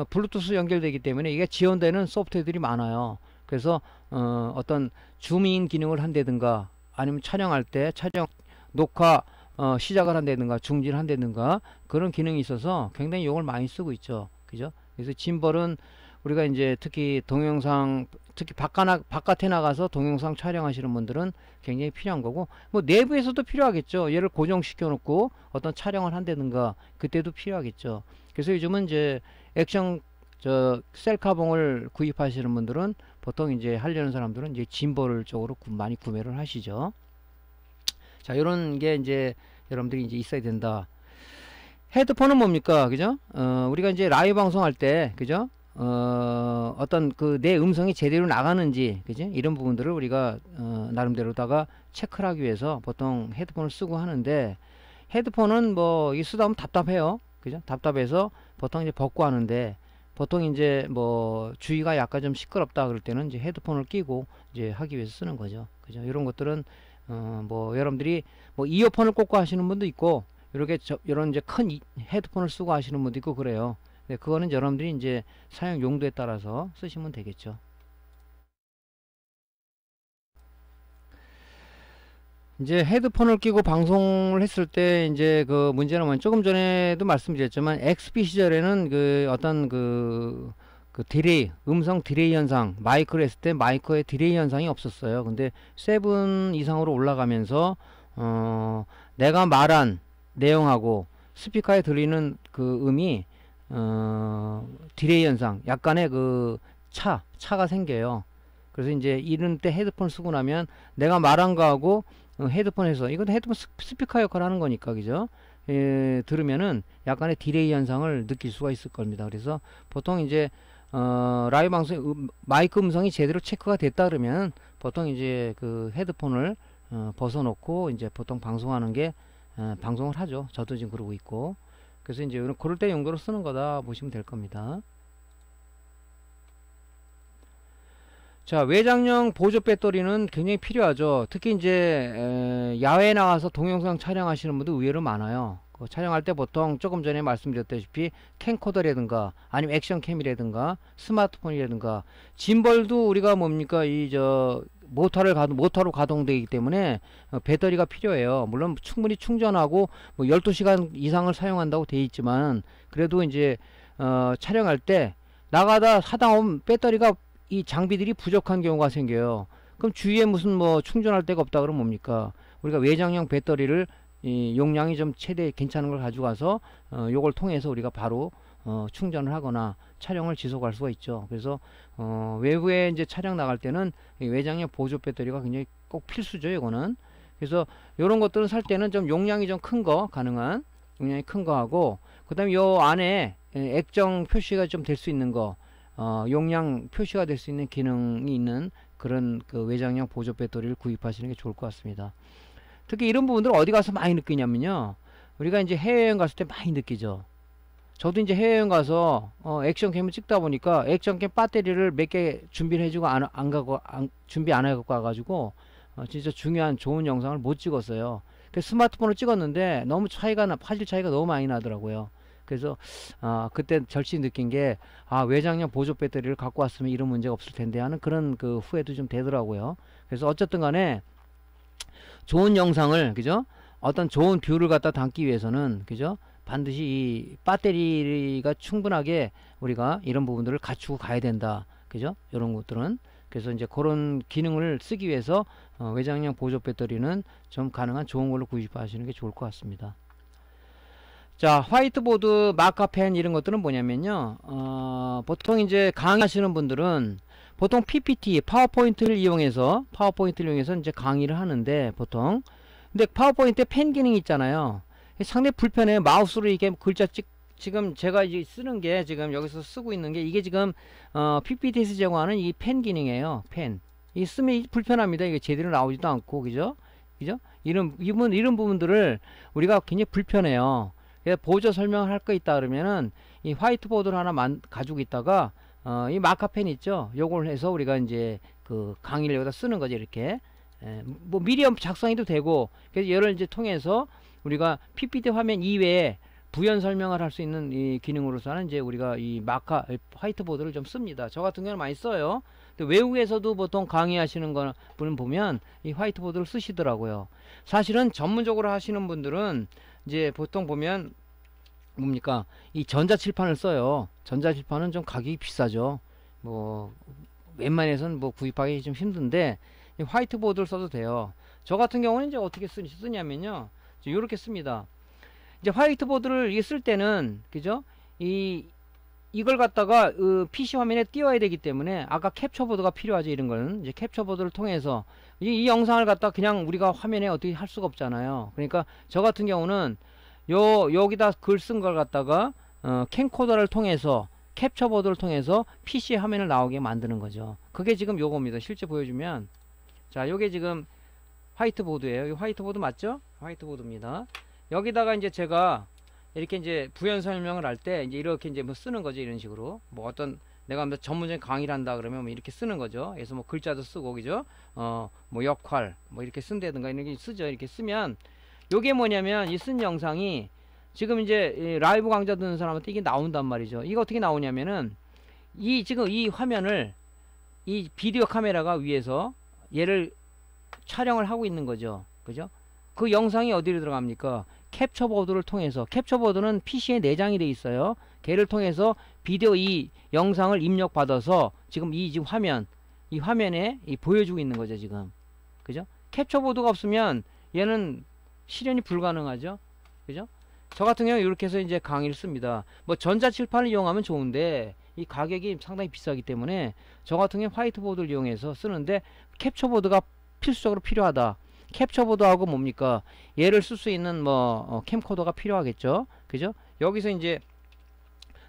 [SPEAKER 1] 블루투스 연결되기 때문에 이게 지원되는 소프트웨어들이 많아요. 그래서 어떤 줌인 기능을 한다든가 아니면 촬영할 때 촬영 녹화 시작을 한다든가 중지를 한다든가 그런 기능이 있어서 굉장히 이걸 많이 쓰고 있죠. 그죠? 그래서 짐벌은 우리가 이제 특히 동영상, 특히 바깥에 나가서 동영상 촬영하시는 분들은 굉장히 필요한 거고, 뭐 내부에서도 필요하겠죠. 얘를 고정시켜 놓고 어떤 촬영을 한다든가 그때도 필요하겠죠. 그래서 요즘은 이제 액션 셀카봉을 구입하시는 분들은 보통 이제 하려는 사람들은 이제 짐벌 쪽으로 많이 구매를 하시죠. 자, 이런 게 이제 여러분들이 이제 있어야 된다. 헤드폰은 뭡니까? 그죠? 우리가 이제 라이브 방송할 때, 그죠? 어떤 그 내 음성이 제대로 나가는지, 그지? 이런 부분들을 우리가 나름대로다가 체크를 하기 위해서 보통 헤드폰을 쓰고 하는데, 헤드폰은 뭐 이 쓰다 보면 답답해요. 그죠? 답답해서 보통 이제 벗고 하는데, 보통 이제 뭐 주위가 약간 좀 시끄럽다 그럴 때는 이제 헤드폰을 끼고 이제 하기 위해서 쓰는 거죠. 그죠? 이런 것들은 뭐 여러분들이 뭐 이어폰을 꽂고 하시는 분도 있고, 이렇게 이런 이제 큰 헤드폰을 쓰고 하시는 분도 있고 그래요. 네, 그거는 여러분들이 이제 사용 용도에 따라서 쓰시면 되겠죠. 이제 헤드폰을 끼고 방송을 했을 때 이제 그 문제는 뭐냐, 조금 전에도 말씀드렸지만 XP 시절에는 그 어떤 그 디레이, 음성 디레이 현상, 마이크를 했을 때 마이크에 디레이 현상이 없었어요. 근데 7 이상으로 올라가면서 내가 말한 내용하고 스피커에 들리는 그 음이 디레이 현상, 약간의 그 차가 생겨요. 그래서 이제 이런 때 헤드폰 쓰고 나면 내가 말한 거하고 헤드폰에서, 이건 헤드폰 스피커 역할을 하는 거니까, 그죠? 들으면은 약간의 디레이 현상을 느낄 수가 있을 겁니다. 그래서 보통 이제 라이브 방송 마이크 음성이 제대로 체크가 됐다 그러면 보통 이제 그 헤드폰을 벗어놓고 이제 보통 방송하는 게 방송을 하죠. 저도 지금 그러고 있고. 그래서 이제 그럴 때 용도로 쓰는 거다 보시면 될 겁니다. 자, 외장형 보조 배터리는 굉장히 필요하죠. 특히 이제 야외에 나가서 동영상 촬영하시는 분들 의외로 많아요. 촬영할 때 보통 조금 전에 말씀드렸다시피 캠코더라든가 아니면 액션캠이라든가 스마트폰이라든가 짐벌도 우리가 뭡니까 이 모터로 가동되기 때문에 배터리가 필요해요. 물론 충분히 충전하고 뭐 12시간 이상을 사용한다고 돼 있지만 그래도 이제 촬영할 때 나가다 하다 보면 배터리가 이 장비들이 부족한 경우가 생겨요. 그럼 주위에 무슨 뭐 충전할 데가 없다 그러면 뭡니까? 우리가 외장형 배터리를 이 용량이 좀 최대 괜찮은 걸 가져가서 요걸 통해서 우리가 바로 충전을 하거나 촬영을 지속할 수가 있죠. 그래서 외부에 이제 촬영 나갈 때는 이 외장형 보조 배터리가 굉장히 꼭 필수죠. 이거는. 그래서 요런 것들은 살 때는 좀 용량이 좀 큰 거 가능한 용량이 큰 거 하고 그다음에 요 안에 액정 표시가 좀 될 수 있는 거 용량 표시가 될 수 있는 기능이 있는 그런 그 외장형 보조 배터리를 구입하시는 게 좋을 것 같습니다. 특히 이런 부분들 어디 가서 많이 느끼냐면요. 우리가 이제 해외여행 갔을 때 많이 느끼죠. 저도 이제 해외여행 가서 액션캠을 찍다 보니까 액션캠 배터리를 몇 개 준비를 해주고 준비 안 해갖고 와가지고 진짜 중요한 좋은 영상을 못 찍었어요. 그래서 스마트폰을 찍었는데 너무 화질 차이가 너무 많이 나더라고요. 그래서 그때 절실히 느낀 게 외장형 보조 배터리를 갖고 왔으면 이런 문제가 없을 텐데 하는 그런 그 후회도 좀 되더라고요. 그래서 어쨌든 간에 좋은 영상을 그죠? 어떤 좋은 뷰를 갖다 담기 위해서는 그죠? 반드시 이 배터리가 충분하게 우리가 이런 부분들을 갖추고 가야 된다. 그죠? 이런 것들은 그래서 이제 그런 기능을 쓰기 위해서 외장형 보조 배터리는 좀 가능한 좋은 걸로 구입하시는 게 좋을 것 같습니다. 자, 화이트보드, 마카펜 이런 것들은 뭐냐면요. 보통 이제 강의하시는 분들은 보통 PPT, 파워포인트를 이용해서 이제 강의를 하는데 보통 근데 파워포인트에 펜 기능이 있잖아요. 상당히 불편해요. 마우스로 이게 글자 지금 제가 이제 쓰는 게 지금 여기서 쓰고 있는 게 이게 지금 PPT에서 제공하는 이 펜 기능이에요. 펜. 이 쓰면 불편합니다. 이게 제대로 나오지도 않고 그죠? 이런 부분들을 우리가 굉장히 불편해요. 보조 설명을 할 거 있다 그러면은 이 화이트보드를 하나 가지고 있다가 이 마카펜 있죠. 요걸 해서 우리가 이제 그 강의를 여기다 쓰는 거죠. 이렇게 뭐 미리 작성해도 되고 그래서 얘를 이제 통해서 우리가 PPT 화면 이외에 부연 설명을 할 수 있는 이 기능으로서는 이제 우리가 이 화이트보드를 좀 씁니다. 저 같은 경우는 많이 써요. 근데 외국에서도 보통 강의하시는 분은 보면 이 화이트보드를 쓰시더라고요. 사실은 전문적으로 하시는 분들은 이제 보통 보면 뭡니까 이 전자칠판을 써요. 전자칠판은 좀 가격이 비싸죠. 뭐 웬만해서는 뭐 구입하기 좀 힘든데 이 화이트보드를 써도 돼요. 저 같은 경우는 이제 어떻게 쓰냐면요. 이렇게 씁니다. 이제 화이트보드를 쓸 때는 그죠? 이걸 갖다가 PC 화면에 띄워야 되기 때문에 아까 캡처보드가 필요하죠. 이런 거는 이제 캡처보드를 통해서 이 영상을 갖다 그냥 우리가 화면에 어떻게 할 수가 없잖아요. 그러니까 저 같은 경우는 여기다 글 쓴 걸 갖다가 캠코더를 통해서 캡처보드를 통해서 PC 화면을 나오게 만드는 거죠. 그게 지금 요겁니다. 실제 보여주면 자, 요게 지금 화이트보드예요. 이 화이트보드 맞죠? 화이트보드입니다. 여기다가 이제 제가 이렇게 이제 부연 설명을 할 때 이제 이렇게 이제 뭐 쓰는 거죠. 이런 식으로 뭐 어떤 내가 뭐 전문적인 강의를 한다 그러면 뭐 이렇게 쓰는 거죠. 그래서 뭐 글자도 쓰고 그죠? 뭐 역할 뭐 이렇게 쓴다든가 이런 게 쓰죠. 이렇게 쓰면 요게 뭐냐면 이 쓴 영상이 지금 이제 라이브 강좌 듣는 사람한테 이게 나온단 말이죠. 이거 어떻게 나오냐면은 지금 이 화면을 이 비디오 카메라가 위에서 얘를 촬영을 하고 있는 거죠. 그죠? 그 영상이 어디로 들어갑니까? 캡처보드를 통해서 캡처보드는 PC에 내장이 돼 있어요. 걔를 통해서 비디오 이 영상을 입력받아서 지금 지금 이 화면에 보여주고 있는 거죠. 지금 그죠? 캡처보드가 없으면 얘는 실현이 불가능하죠. 그죠? 저 같은 경우 이렇게 해서 이제 강의를 씁니다. 뭐 전자칠판을 이용하면 좋은데 이 가격이 상당히 비싸기 때문에 저 같은 경우 화이트보드를 이용해서 쓰는데 캡처보드가 필수적으로 필요하다. 캡처보드하고 뭡니까? 얘를 쓸 수 있는 뭐 캠코더가 필요하겠죠. 그죠? 여기서 이제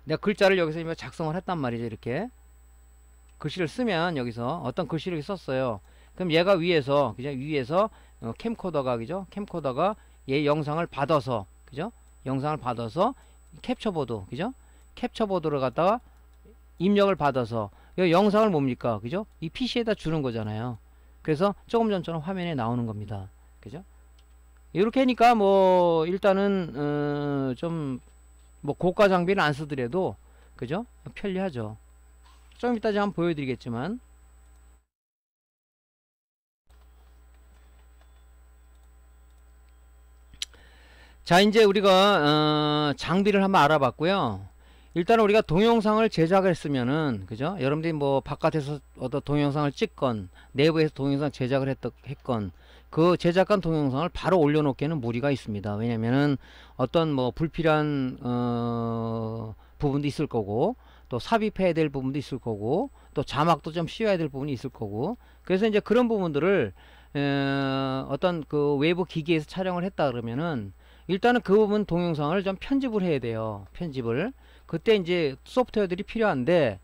[SPEAKER 1] 내가 글자를 여기서 작성을 했단 말이죠. 이렇게 글씨를 쓰면 여기서 어떤 글씨를 썼어요. 그럼 얘가 위에서 그죠? 위에서 캠코더가 그죠? 캠코더가 얘 영상을 받아서 그죠? 영상을 받아서 캡처보드, 그죠? 캡처보드를 갖다가 입력을 받아서 이 영상을 뭡니까, 그죠? 이 PC에다 주는 거잖아요. 그래서 조금 전처럼 화면에 나오는 겁니다. 그죠? 이렇게 하니까 뭐 일단은 좀 뭐 고가 장비를 안 쓰더라도 그죠? 편리하죠. 좀 이따 제가 한번 보여드리겠지만, 자 이제 우리가 장비를 한번 알아봤고요. 일단 우리가 동영상을 제작했으면은 그죠? 여러분들이 뭐 바깥에서 어떤 동영상을 찍건 내부에서 동영상 제작을 했건 그 제작한 동영상을 바로 올려놓기에는 무리가 있습니다. 왜냐면은 어떤 뭐 불필요한 부분도 있을 거고, 또 삽입해야 될 부분도 있을 거고, 또 자막도 좀 씌워야 될 부분이 있을 거고, 그래서 이제 그런 부분들을 어떤 그 외부 기기에서 촬영을 했다 그러면은 일단은 그 부분 동영상을 좀 편집을 해야 돼요. 편집을. 그때 이제 소프트웨어들이 필요한데,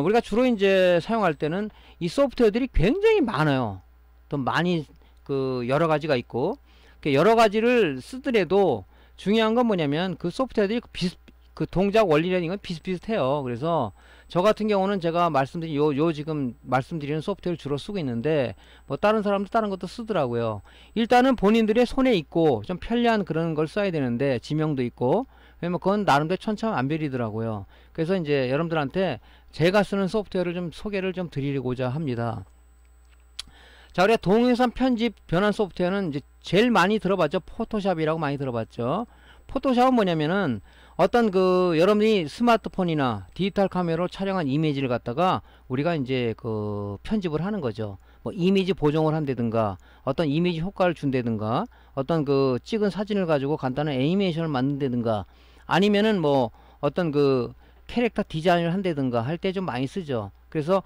[SPEAKER 1] 우리가 주로 이제 사용할 때는 이 소프트웨어들이 굉장히 많아요. 또 많이 그 여러 가지가 있고, 여러 가지를 쓰더라도 중요한 건 뭐냐면 그 소프트웨어들이 그 동작 원리라는 건 비슷비슷해요. 그래서 저 같은 경우는 제가 말씀드린 요 지금 말씀드리는 소프트웨어를 주로 쓰고 있는데, 뭐 다른 사람도 다른 것도 쓰더라고요. 일단은 본인들의 손에 있고 좀 편리한 그런 걸 써야 되는데, 지명도 있고, 왜냐면 그건 나름대로 천차만별이더라고요. 그래서 이제 여러분들한테 제가 쓰는 소프트웨어를 좀 소개를 좀 드리고자 합니다. 자, 우리가 동영상 편집 변환 소프트웨어는 이제 제일 많이 들어봤죠. 포토샵이라고 많이 들어봤죠. 포토샵은 뭐냐면은 어떤 그 여러분이 스마트폰이나 디지털 카메라로 촬영한 이미지를 갖다가 우리가 이제 그 편집을 하는 거죠. 뭐 이미지 보정을 한다든가, 어떤 이미지 효과를 준다든가, 어떤 그 찍은 사진을 가지고 간단한 애니메이션을 만든다든가, 아니면은 뭐 어떤 그 캐릭터 디자인을 한다든가 할 때 좀 많이 쓰죠. 그래서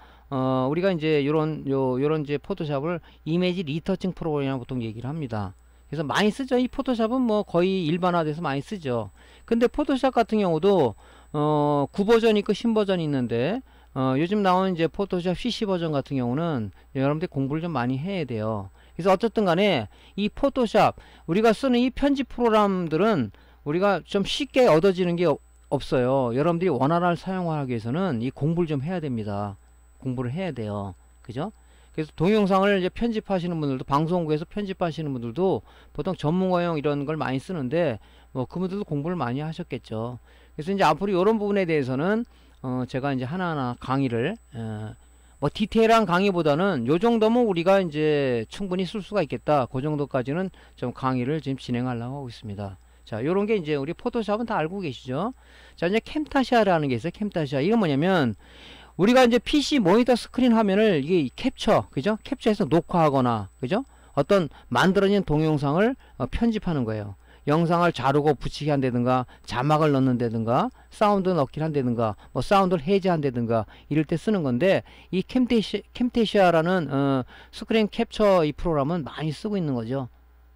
[SPEAKER 1] 우리가 이제 요런 이제 포토샵을 이미지 리터칭 프로그램이라고 보통 얘기를 합니다. 그래서 많이 쓰죠. 이 포토샵은 뭐 거의 일반화돼서 많이 쓰죠. 근데 포토샵 같은 경우도 9버전이 있고 10버전이 있는데, 요즘 나오는 이제 포토샵 CC 버전 같은 경우는 여러분들 공부를 좀 많이 해야 돼요. 그래서 어쨌든 간에 이 포토샵, 우리가 쓰는 이 편집 프로그램들은 우리가 좀 쉽게 얻어지는 게 없어요. 여러분들이 원활한 사용하기 위해서는 이 공부를 좀 해야 됩니다. 공부를 해야 돼요. 그죠? 그래서 동영상을 이제 편집하시는 분들도, 방송국에서 편집하시는 분들도 보통 전문가용 이런 걸 많이 쓰는데, 뭐 그분들도 공부를 많이 하셨겠죠. 그래서 이제 앞으로 이런 부분에 대해서는 제가 이제 하나하나 강의를 뭐 디테일한 강의보다는 요 정도면 우리가 이제 충분히 쓸 수가 있겠다, 그 정도까지는 좀 강의를 지금 진행하려고 하고 있습니다. 자, 요런 게 이제 우리 포토샵은 다 알고 계시죠? 자, 이제 캠타시아라는 게 있어요. 캠타시아. 이건 뭐냐면 우리가 이제 PC 모니터 스크린 화면을 이게 캡처, 그죠? 캡처해서 녹화하거나, 그죠? 어떤 만들어진 동영상을 편집하는 거예요. 영상을 자르고 붙이게 한다든가, 자막을 넣는다든가, 사운드 넣기를 한다든가, 뭐 사운드를 해제한다든가 이럴 때 쓰는 건데, 이 캠테시아라는 스크린 캡처 이 프로그램은 많이 쓰고 있는 거죠.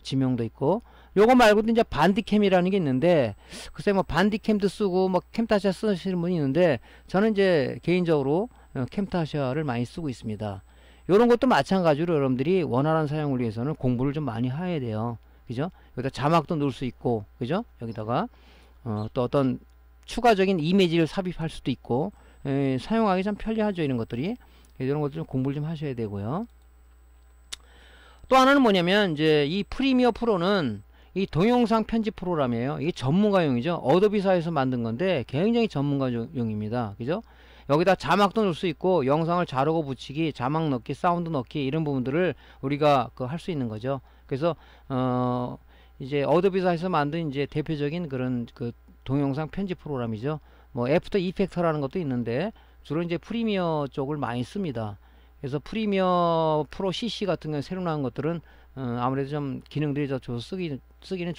[SPEAKER 1] 지명도 있고. 요거 말고도 이제 반디캠이라는 게 있는데, 글쎄 뭐 반디캠도 쓰고 뭐 캠타시아 쓰시는 분이 있는데, 저는 이제 개인적으로 캠타시아를 많이 쓰고 있습니다. 요런 것도 마찬가지로 여러분들이 원활한 사용을 위해서는 공부를 좀 많이 해야 돼요. 그죠? 여기다 자막도 넣을 수 있고, 그죠? 여기다가 또 어떤 추가적인 이미지를 삽입할 수도 있고, 사용하기 참 편리하죠. 이런 것들이. 이런 것들 좀 공부를 좀 하셔야 되고요. 또 하나는 뭐냐면 이제 이 프리미어 프로는 이 동영상 편집 프로그램이에요. 이게 전문가용이죠. 어도비사에서 만든 건데 굉장히 전문가용입니다. 그죠? 여기다 자막도 넣을 수 있고, 영상을 자르고 붙이기, 자막 넣기, 사운드 넣기, 이런 부분들을 우리가 할 수 있는 거죠. 그래서 이제 어도비사에서 만든 이제 대표적인 그런 그 동영상 편집 프로그램이죠. 뭐 애프터 이펙터라는 것도 있는데 주로 이제 프리미어 쪽을 많이 씁니다. 그래서 프리미어 프로 CC 같은 경우 새로 나온 것들은 아무래도 좀 기능들이 더 줘서 쓰기는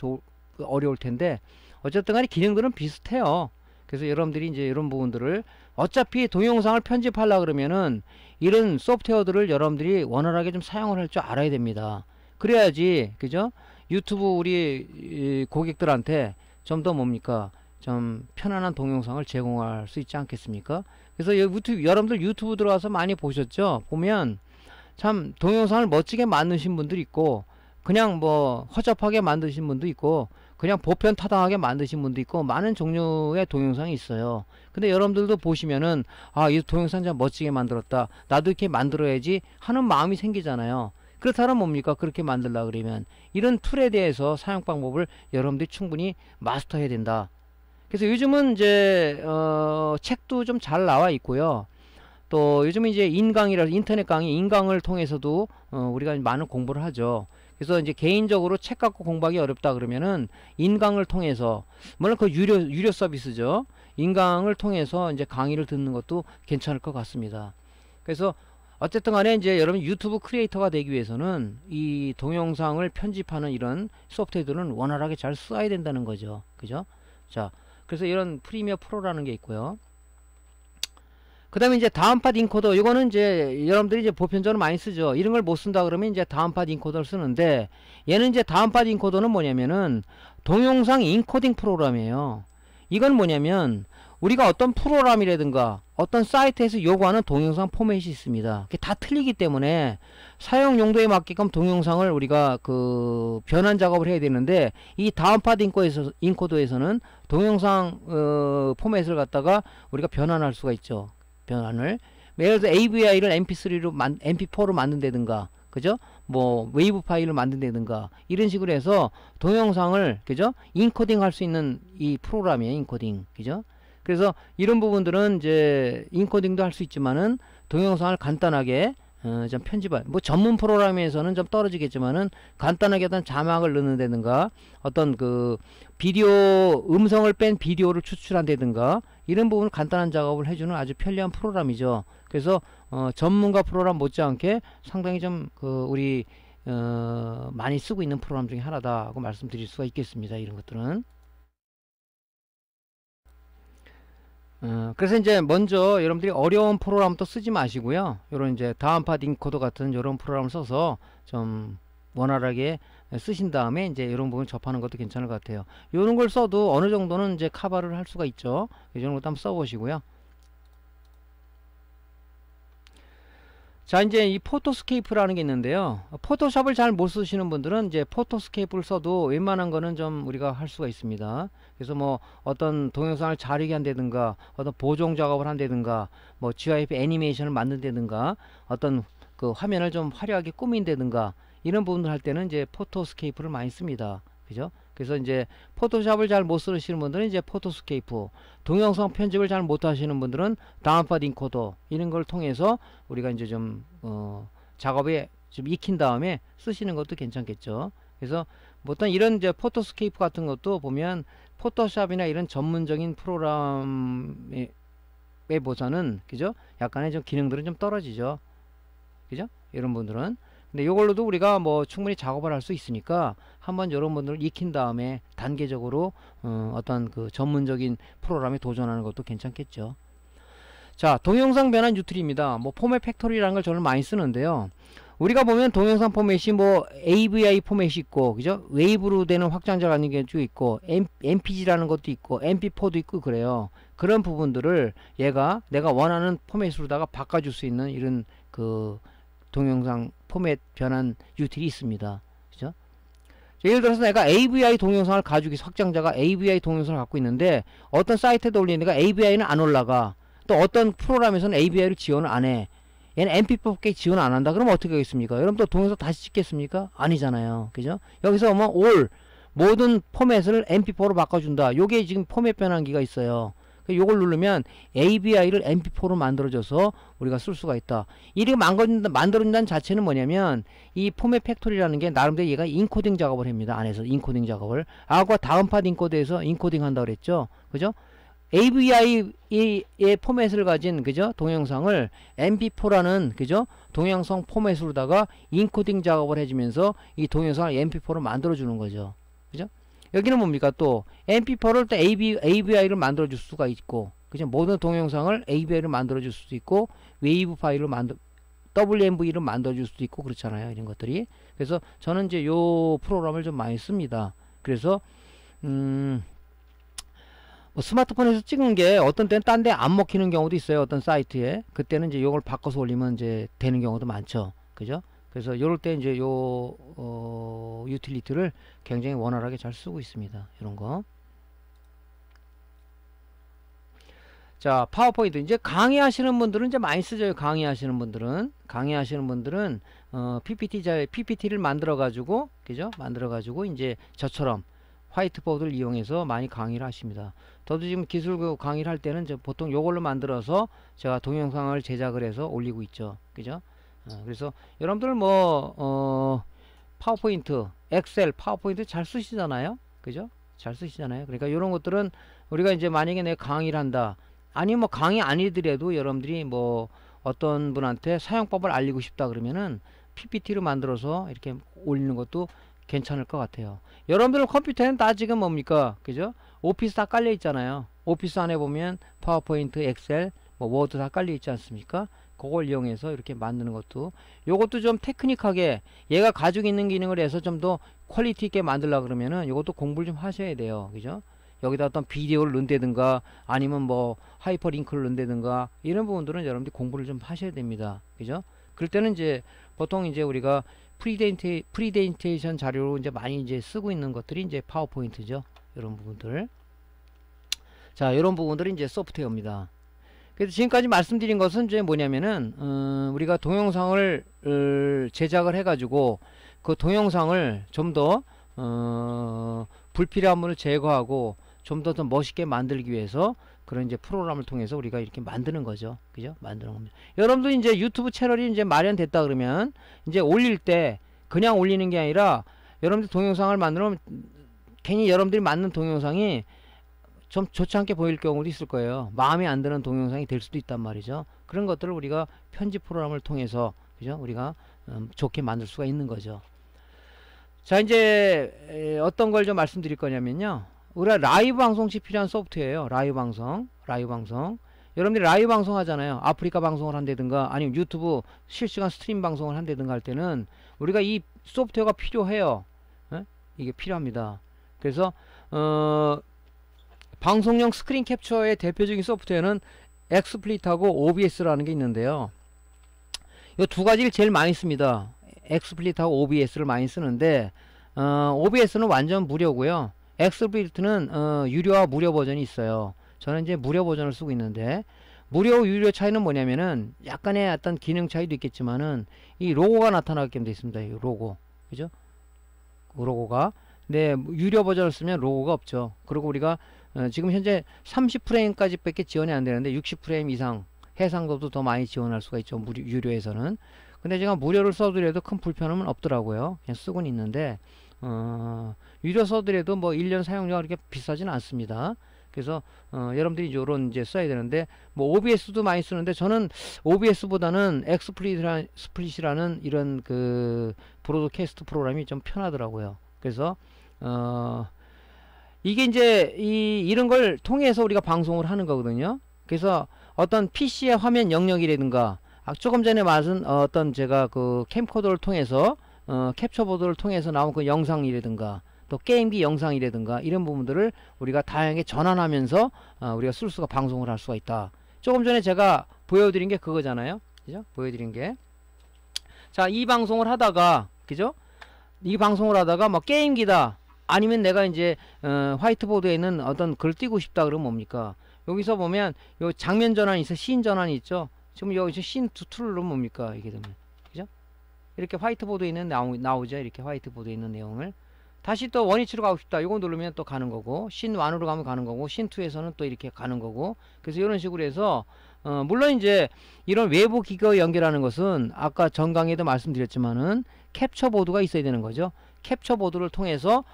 [SPEAKER 1] 어려울 텐데, 어쨌든 간에 기능들은 비슷해요. 그래서 여러분들이 이제 이런 부분들을, 어차피 동영상을 편집하려 그러면은 이런 소프트웨어들을 여러분들이 원활하게 좀 사용을 할 줄 알아야 됩니다. 그래야지, 그죠? 유튜브 우리 고객들한테 좀 더 뭡니까? 좀 편안한 동영상을 제공할 수 있지 않겠습니까? 그래서 여러분들 유튜브 들어와서 많이 보셨죠? 보면 참 동영상을 멋지게 만드신 분들 있고, 그냥 뭐 허접하게 만드신 분도 있고, 그냥 보편타당하게 만드신 분도 있고 많은 종류의 동영상이 있어요. 근데 여러분들도 보시면은 아, 이 동영상 참 멋지게 만들었다, 나도 이렇게 만들어야지 하는 마음이 생기잖아요. 그렇다면 뭡니까? 그렇게 만들라 그러면 이런 툴에 대해서 사용 방법을 여러분들이 충분히 마스터해야 된다. 그래서 요즘은 이제 책도 좀 잘 나와 있고요. 또 요즘은 이제 인강이라서 인터넷 강의, 인강을 통해서도 우리가 많은 공부를 하죠. 그래서 이제 개인적으로 책 갖고 공부하기 어렵다 그러면은 인강을 통해서, 물론 그 유료 서비스죠. 인강을 통해서 이제 강의를 듣는 것도 괜찮을 것 같습니다. 그래서 어쨌든 간에 이제 여러분 유튜브 크리에이터가 되기 위해서는 이 동영상을 편집하는 이런 소프트웨어들은 원활하게 잘 써야 된다는 거죠. 그죠? 자, 그래서 이런 프리미어 프로라는 게 있고요. 그 다음에 이제 다운팟 인코더, 이거는 이제 여러분들이 이제 보편적으로 많이 쓰죠. 이런 걸 못 쓴다 그러면 이제 다운팟 인코더를 쓰는데, 얘는 이제 다운팟 인코더는 뭐냐면은 동영상 인코딩 프로그램이에요. 이건 뭐냐면 우리가 어떤 프로그램이라든가 어떤 사이트에서 요구하는 동영상 포맷이 있습니다. 그게 다 틀리기 때문에 사용 용도에 맞게끔 동영상을 우리가 그 변환 작업을 해야 되는데, 이 다운팟 인코더에서는 동영상 포맷을 갖다가 우리가 변환할 수가 있죠. 변환을 예를 들어 AVI를 MP3로 MP4로 만든다든가, 그죠? 뭐 웨이브 파일을 만든다든가 이런 식으로 해서 동영상을, 그죠? 인코딩 할 수 있는 이 프로그램이에요. 인코딩, 그죠? 그래서 이런 부분들은 이제 인코딩도 할 수 있지만은 동영상을 간단하게 좀 편집할, 뭐 전문 프로그램에서는 좀 떨어지겠지만은 간단하게 어떤 자막을 넣는다든가 어떤 그 비디오, 음성을 뺀 비디오를 추출한다든가 이런 부분을 간단한 작업을 해주는 아주 편리한 프로그램이죠. 그래서 전문가 프로그램 못지않게 상당히 좀 그 우리 많이 쓰고 있는 프로그램 중에 하나다고 말씀드릴 수가 있겠습니다. 이런 것들은. 그래서 이제 먼저 여러분들이 어려운 프로그램도 쓰지 마시고요. 요런 이제 다운팟 인코더 같은 요런 프로그램을 써서 좀 원활하게 쓰신 다음에 이제 이런 부분 접하는 것도 괜찮을 것 같아요. 요런 걸 써도 어느 정도는 이제 커버를 할 수가 있죠. 이런 것도 한번 써보시고요. 자, 이제 이 포토스케이프라는 게 있는데요. 포토샵을 잘 못 쓰시는 분들은 이제 포토스케이프를 써도 웬만한 거는 좀 우리가 할 수가 있습니다. 그래서 뭐 어떤 동영상을 자르게 한다든가 어떤 보정 작업을 한다든가 뭐 GIF 애니메이션을 만든다든가 어떤 그 화면을 좀 화려하게 꾸민다든가 이런 부분을 할 때는 이제 포토스케이프를 많이 씁니다. 그죠? 그래서 이제 포토샵을 잘 못 쓰시는 분들은 이제 포토스케이프, 동영상 편집을 잘 못 하시는 분들은 다운팟 인코더 이런 걸 통해서 우리가 이제 좀 작업에 좀 익힌 다음에 쓰시는 것도 괜찮겠죠. 그래서 뭐 어떤 이런 이제 포토스케이프 같은 것도 보면 포토샵이나 이런 전문적인 프로그램에 보다는, 그죠? 약간의 좀 기능들은 좀 떨어지죠. 그죠? 이런 분들은. 근데 이걸로도 우리가 뭐 충분히 작업을 할 수 있으니까 한번 이런 분들을 익힌 다음에 단계적으로 어떤 그 전문적인 프로그램에 도전하는 것도 괜찮겠죠. 자, 동영상 변환 유틸입니다. 뭐 포맷 팩토리라는 걸 저는 많이 쓰는데요. 우리가 보면 동영상 포맷이 뭐 AVI 포맷이 있고, 그죠? 웨이브로 되는 확장자가 아닌 게 쭉 있고, MPG라는 것도 있고, MP4도 있고 그래요. 그런 부분들을 얘가 내가 원하는 포맷으로다가 바꿔줄 수 있는 이런 그 동영상 포맷 변환 유틸이 있습니다. 그죠? 예를 들어서 내가 AVI 동영상을 가지고 있어, 확장자가 AVI 동영상을 갖고 있는데 어떤 사이트에다 올리니까 AVI는 안 올라가. 또 어떤 프로그램에서는 AVI를 지원을 안 해. 얘는 MP4께 지원 안 한다. 그러면 어떻게 하겠습니까? 여러분 또 동영상 다시 찍겠습니까? 아니잖아요. 그죠? 여기서 뭐 모든 포맷을 MP4로 바꿔준다. 요게 지금 포맷 변환기가 있어요. 요걸 누르면 AVI를 MP4로 만들어줘서 우리가 쓸 수가 있다. 이렇게 만들어준다는 자체는 뭐냐면 이 포맷 팩토리라는 게 나름대로 얘가 인코딩 작업을 합니다. 안에서 인코딩 작업을. 아까 다운팟 인코더에서 인코딩 한다고 그랬죠. 그죠? AVI의 포맷을 가진, 그죠? 동영상을 MP4라는, 그죠? 동영상 포맷으로다가 인코딩 작업을 해주면서 이 동영상을 MP4로 만들어주는 거죠. 그죠? 여기는 뭡니까? 또 MP4를 또 AVI를 만들어 줄 수가 있고, 그죠? 모든 동영상을 AVI를 만들어 줄 수도 있고, 웨이브 파일로 WMV를 만들어 줄 수도 있고 그렇잖아요. 이런 것들이. 그래서 저는 이제 요 프로그램을 좀 많이 씁니다. 그래서 뭐 스마트폰에서 찍은 게 어떤 때는 딴 데 안 먹히는 경우도 있어요. 어떤 사이트에. 그때는 이제 요걸 바꿔서 올리면 이제 되는 경우도 많죠. 그죠? 그래서 요럴 때 이제 유틸리티를 굉장히 원활하게 잘 쓰고 있습니다. 이런 거. 자, 파워포인트. 이제 강의하시는 분들은 이제 많이 쓰죠. 강의하시는 분들은 PPT를 만들어 가지고, 그죠? 만들어 가지고 이제 저처럼 화이트보드를 이용해서 많이 강의를 하십니다. 저도 지금 기술 강의를 할 때는 보통 요걸로 만들어서 제가 동영상을 제작을 해서 올리고 있죠. 그죠? 그래서 여러분들 파워포인트, 엑셀, 파워포인트 잘 쓰시잖아요. 그죠? 잘 쓰시잖아요. 그러니까 이런 것들은 우리가 이제 만약에 내가 강의를 한다. 아니 뭐 강의 아니더라도 여러분들이 뭐 어떤 분한테 사용법을 알리고 싶다 그러면은 PPT로 만들어서 이렇게 올리는 것도 괜찮을 것 같아요. 여러분들 컴퓨터에는 다 지금 뭡니까? 그죠? 오피스 다 깔려 있잖아요. 오피스 안에 보면 파워포인트, 엑셀, 뭐 워드 다 깔려 있지 않습니까? 그걸 이용해서 이렇게 만드는 것도, 요것도 좀 테크닉하게 얘가 가지고 있는 기능을 해서 좀 더 퀄리티 있게 만들려 그러면은 요것도 공부를 좀 하셔야 돼요. 그죠? 여기다 어떤 비디오를 넣는다든가 아니면 뭐 하이퍼링크를 넣는다든가 이런 부분들은 여러분들이 공부를 좀 하셔야 됩니다. 그죠? 그럴 때는 이제 보통 이제 우리가 프리젠테이션 자료로 이제 많이 이제 쓰고 있는 것들이 이제 파워포인트죠. 이런 부분들. 자, 이런 부분들이 이제 소프트웨어입니다. 그래서 지금까지 말씀드린 것은 이제 뭐냐면은 우리가 동영상을 제작을 해가지고 그 동영상을 좀 더 불필요한 부분을 제거하고 좀 더 멋있게 만들기 위해서 그런 이제 프로그램을 통해서 우리가 이렇게 만드는 거죠. 그죠? 만드는 겁니다. 여러분들 이제 유튜브 채널이 이제 마련됐다 그러면 이제 올릴 때 그냥 올리는 게 아니라 여러분들 동영상을 만들면 괜히 여러분들이 만든 동영상이 좀 좋지 않게 보일 경우도 있을 거예요. 마음에 안 드는 동영상이 될 수도 있단 말이죠. 그런 것들을 우리가 편집 프로그램을 통해서 그죠? 우리가 좋게 만들 수가 있는 거죠. 자, 이제 어떤 걸 좀 말씀드릴 거냐면요. 우리가 라이브 방송 시 필요한 소프트웨어예요. 라이브 방송. 여러분들이 라이브 방송 하잖아요. 아프리카 방송을 한다든가 아니면 유튜브 실시간 스트림 방송을 한다든가 할 때는 우리가 이 소프트웨어가 필요해요. 이게 필요합니다. 그래서 방송용 스크린 캡처의 대표적인 소프트웨어는 엑스플릿하고 OBS라는 게 있는데요. 이 두 가지를 제일 많이 씁니다. 엑스플릿하고 OBS를 많이 쓰는데 OBS는 완전 무료고요. 엑스플릿은 유료와 무료 버전이 있어요. 저는 이제 무료 버전을 쓰고 있는데 무료 유료 차이는 뭐냐면은 약간의 어떤 기능 차이도 있겠지만은 이 로고가 나타나게 되어 있습니다. 이 로고, 그죠? 로고가. 네, 유료 버전을 쓰면 로고가 없죠. 그리고 우리가 지금 현재 30프레임까지 밖에 지원이 안 되는데 60프레임 이상 해상도도 더 많이 지원할 수가 있죠. 유료에서는. 근데 제가 무료를 써더라도 큰 불편함은 없더라고요. 그냥 쓰고는 있는데 유료 써더라도 뭐 1년 사용료가 그렇게 비싸진 않습니다. 그래서 여러분들이 요런 이제 써야 되는데 뭐 OBS도 많이 쓰는데 저는 OBS보다는 엑스플릿이라는 이런 그 브로드캐스트 프로그램이 좀 편하더라고요. 그래서 이게 이제 이런 걸 통해서 우리가 방송을 하는 거거든요. 그래서 어떤 PC의 화면 영역이라든가 조금 전에 말한 어떤 제가 그 캠코더를 통해서 캡처보드를 통해서 나온 그 영상이라든가 또 게임기 영상이라든가 이런 부분들을 우리가 다양하게 전환하면서 우리가 쓸 수가 방송을 할 수가 있다. 조금 전에 제가 보여드린 게 그거잖아요. 그죠? 보여드린 게. 자, 이 방송을 하다가, 그죠? 이 방송을 하다가 뭐 게임기다. 아니면 내가 이제 화이트보드에 있는 어떤 글 띄고 싶다 그러면 뭡니까? 여기서 보면 요 장면 전환이 있어. 씬 전환이 있죠. 지금 여기서 씬 2를 누르면 뭡니까? 이게 되면. 그죠? 이렇게 화이트보드에 있는 나오죠. 이렇게 화이트보드에 있는 내용을. 다시 또 원위치로 가고 싶다. 이거 누르면 또 가는 거고, 씬 1으로 가면 가는 거고, 씬 2에서는 또 이렇게 가는 거고. 그래서 이런 식으로 해서 물론 이제 이런 외부 기기와 연결하는 것은 아까 전 강의에도 말씀드렸지만은 캡처보드가 있어야 되는 거죠. 캡처보드를 통해서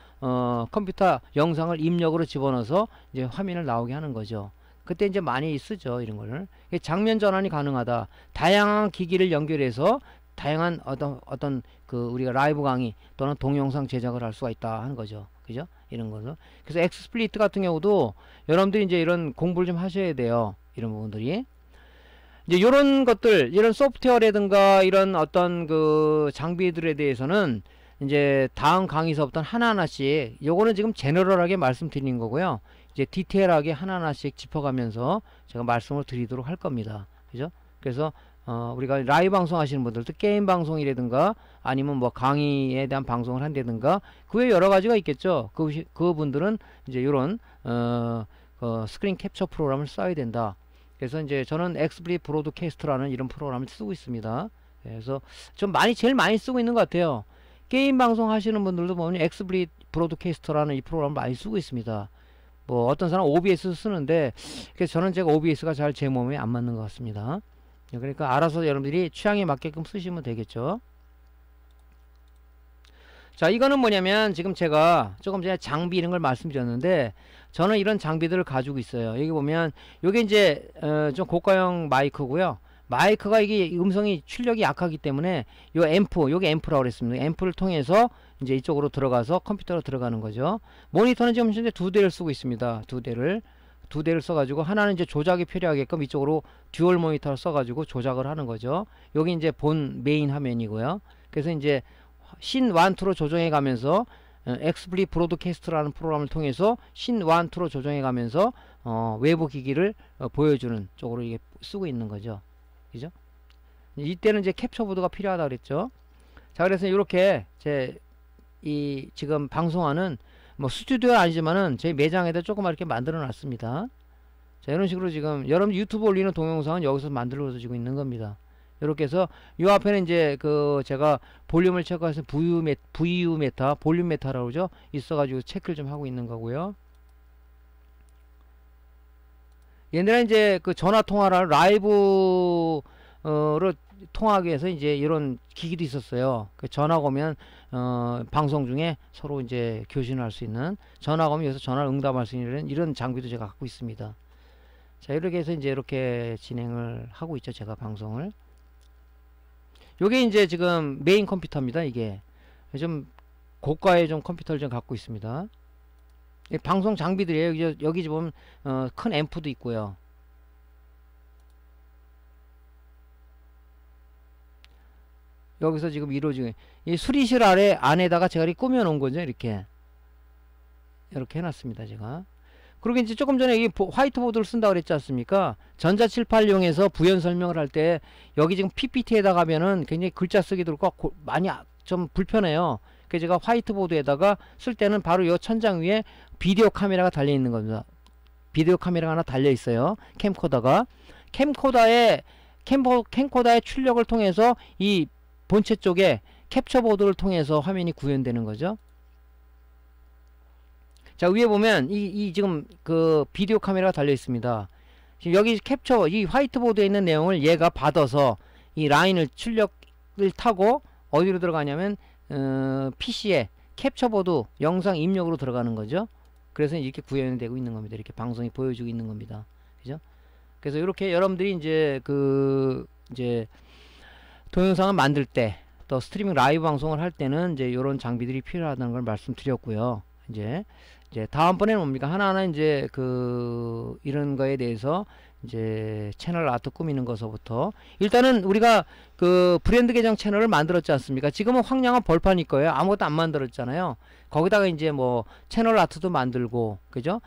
[SPEAKER 1] 컴퓨터 영상을 입력으로 집어넣어서 이제 화면을 나오게 하는 거죠. 그때 이제 많이 쓰죠. 이런 거를. 장면 전환이 가능하다. 다양한 기기를 연결해서 다양한 어떤 그 우리가 라이브 강의 또는 동영상 제작을 할 수가 있다 하는 거죠. 그죠? 이런 거죠. 그래서 엑스플리트 같은 경우도 여러분들이 이제 이런 공부를 좀 하셔야 돼요. 이런 부분들이. 이제 이런 것들, 이런 소프트웨어라든가 이런 어떤 그 장비들에 대해서는 이제 다음 강의서부터 하나하나씩, 요거는 지금 제너럴하게 말씀드리는 거고요. 이제 디테일하게 하나하나씩 짚어가면서 제가 말씀을 드리도록 할 겁니다. 그죠? 그래서 우리가 라이브 방송 하시는 분들도 게임 방송이라든가 아니면 뭐 강의에 대한 방송을 한다든가 그 외에 여러 가지가 있겠죠. 그분들은 이제 이런 스크린 캡처 프로그램을 써야 된다. 그래서 이제 저는 엑스플릿 브로드캐스트라는 이런 프로그램을 쓰고 있습니다. 그래서 좀 제일 많이 쓰고 있는 것 같아요. 게임 방송 하시는 분들도 보면 엑스플릿 브로드캐스터라는 이 프로그램을 많이 쓰고 있습니다. 뭐 어떤 사람은 OBS 쓰는데 그래서 저는 제가 OBS가 잘 제 몸에 안 맞는 것 같습니다. 그러니까 알아서 여러분들이 취향에 맞게끔 쓰시면 되겠죠. 자, 이거는 뭐냐면 지금 제가 조금 전에 장비 이런 걸 말씀드렸는데 저는 이런 장비들을 가지고 있어요. 여기 보면 요게 이제 좀 고가형 마이크고요. 마이크가 이게 음성이 출력이 약하기 때문에 요 앰프, 요게 앰프라고 그랬습니다. 앰프를 통해서 이제 이쪽으로 들어가서 컴퓨터로 들어가는 거죠. 모니터는 지금 현재 두 대를 쓰고 있습니다. 두 대를 써가지고 하나는 이제 조작이 필요하게끔 이쪽으로 듀얼 모니터를 써가지고 조작을 하는 거죠. 여기 이제 본 메인 화면이고요. 그래서 이제 신 1, 2로 조정해 가면서 엑스플릿 브로드캐스트라는 프로그램을 통해서 신 1, 2로 조정해 가면서 외부 기기를 보여주는 쪽으로 이게 쓰고 있는 거죠. 그죠? 이때는 이제 캡처보드가 필요하다 그랬죠. 자, 그래서 이렇게 이 지금 방송하는 뭐 스튜디오는 아니지만은 제 매장에다 조그맣게 이렇게 만들어 놨습니다. 자, 이런 식으로 지금 여러분 유튜브 올리는 동영상은 여기서 만들어지고 있는 겁니다. 이렇게 해서 요 앞에는 이제 제가 볼륨을 체크해서 VU 메타, 볼륨 메타라고 그러죠. 있어가지고 체크를 좀 하고 있는 거고요. 옛날에 이제 전화 통화를 라이브로 통화하기 위해서 이제 이런 기기도 있었어요. 전화가 오면 방송 중에 서로 이제 교신을 할 수 있는, 전화가 오면 여기서 전화를 응답할 수 있는 이런 장비도 제가 갖고 있습니다. 자, 이렇게 해서 이제 이렇게 진행을 하고 있죠. 제가 방송을. 요게 이제 지금 메인 컴퓨터입니다. 이게 좀 고가의 좀 컴퓨터를 좀 갖고 있습니다. 방송 장비들이에요. 여기 보면 큰 앰프도 있고요. 여기서 지금 이루어지는 이 수리실 안에다가 제가 이렇게 꾸며 놓은 거죠. 이렇게 해놨습니다. 제가. 그리고 이제 조금 전에 이 화이트보드를 쓴다고 그랬지 않습니까? 전자칠판용에서 부연 설명을 할 때 여기 지금 PPT에다가 하면은 굉장히 글자 쓰기도 그렇고 많이 좀 불편해요. 그래서 제가 화이트보드에다가 쓸 때는 바로 이 천장 위에 비디오 카메라가 달려 있는 겁니다. 비디오 카메라가 하나 달려 있어요. 캠코더의 출력을 통해서 이 본체 쪽에 캡처보드를 통해서 화면이 구현되는 거죠. 자, 위에 보면 지금 비디오 카메라가 달려 있습니다. 지금 여기 이 화이트보드에 있는 내용을 얘가 받아서 이 라인을 출력을 타고 어디로 들어가냐면 PC에 캡처보드 영상 입력으로 들어가는 거죠. 그래서 이렇게 구현이 되고 있는 겁니다. 이렇게 방송이 보여주고 있는 겁니다. 그죠? 그래서 이렇게 여러분들이 이제 동영상을 만들 때 또 스트리밍 라이브 방송을 할 때는 이제 이런 장비들이 필요하다는 걸 말씀드렸고요. 이제 다음번에는 뭡니까? 하나하나 이제 이런 거에 대해서 이제 채널 아트 꾸미는 것서부터 일단은 우리가 브랜드 계정 채널을 만들었지 않습니까? 지금은 황량한 벌판일 거예요. 아무것도 안 만들었잖아요. 거기다가 이제 뭐 채널 아트도 만들고, 그죠?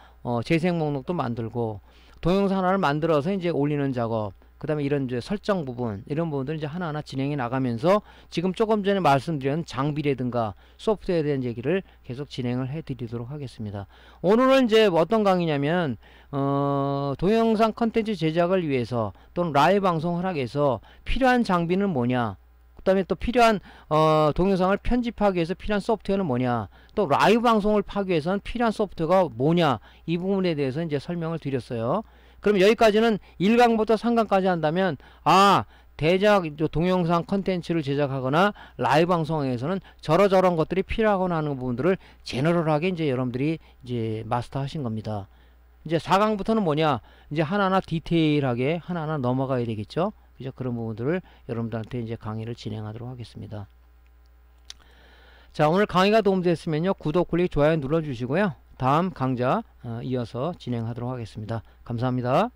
[SPEAKER 1] 재생 목록도 만들고, 동영상 하나를 만들어서 이제 올리는 작업, 그 다음에 이런 이제 설정 부분, 이런 부분들 이제 하나하나 진행해 나가면서 지금 조금 전에 말씀드린 장비라든가 소프트웨어에 대한 얘기를 계속 진행을 해 드리도록 하겠습니다. 오늘은 이제 어떤 강의냐면, 동영상 컨텐츠 제작을 위해서 또는 라이브 방송을 하기 위해서 필요한 장비는 뭐냐, 그 다음에 또 필요한 동영상을 편집하기 위해서 필요한 소프트웨어는 뭐냐, 또 라이브 방송을 하기 위해서는 필요한 소프트웨어가 뭐냐, 이 부분에 대해서 이제 설명을 드렸어요. 그럼 여기까지는 1강부터 3강까지 한다면 대작 동영상 컨텐츠를 제작하거나 라이브 방송에서는 저런 것들이 필요하거나 하는 부분들을 제너럴하게 이제 여러분들이 이제 마스터 하신 겁니다. 이제 4강부터는 뭐냐, 이제 하나하나 디테일하게 하나하나 넘어가야 되겠죠. 그죠? 그런 부분들을 여러분들한테 이제 강의를 진행하도록 하겠습니다. 자, 오늘 강의가 도움됐으면요, 구독, 클릭, 좋아요 눌러주시고요. 다음 강좌 이어서 진행하도록 하겠습니다. 감사합니다.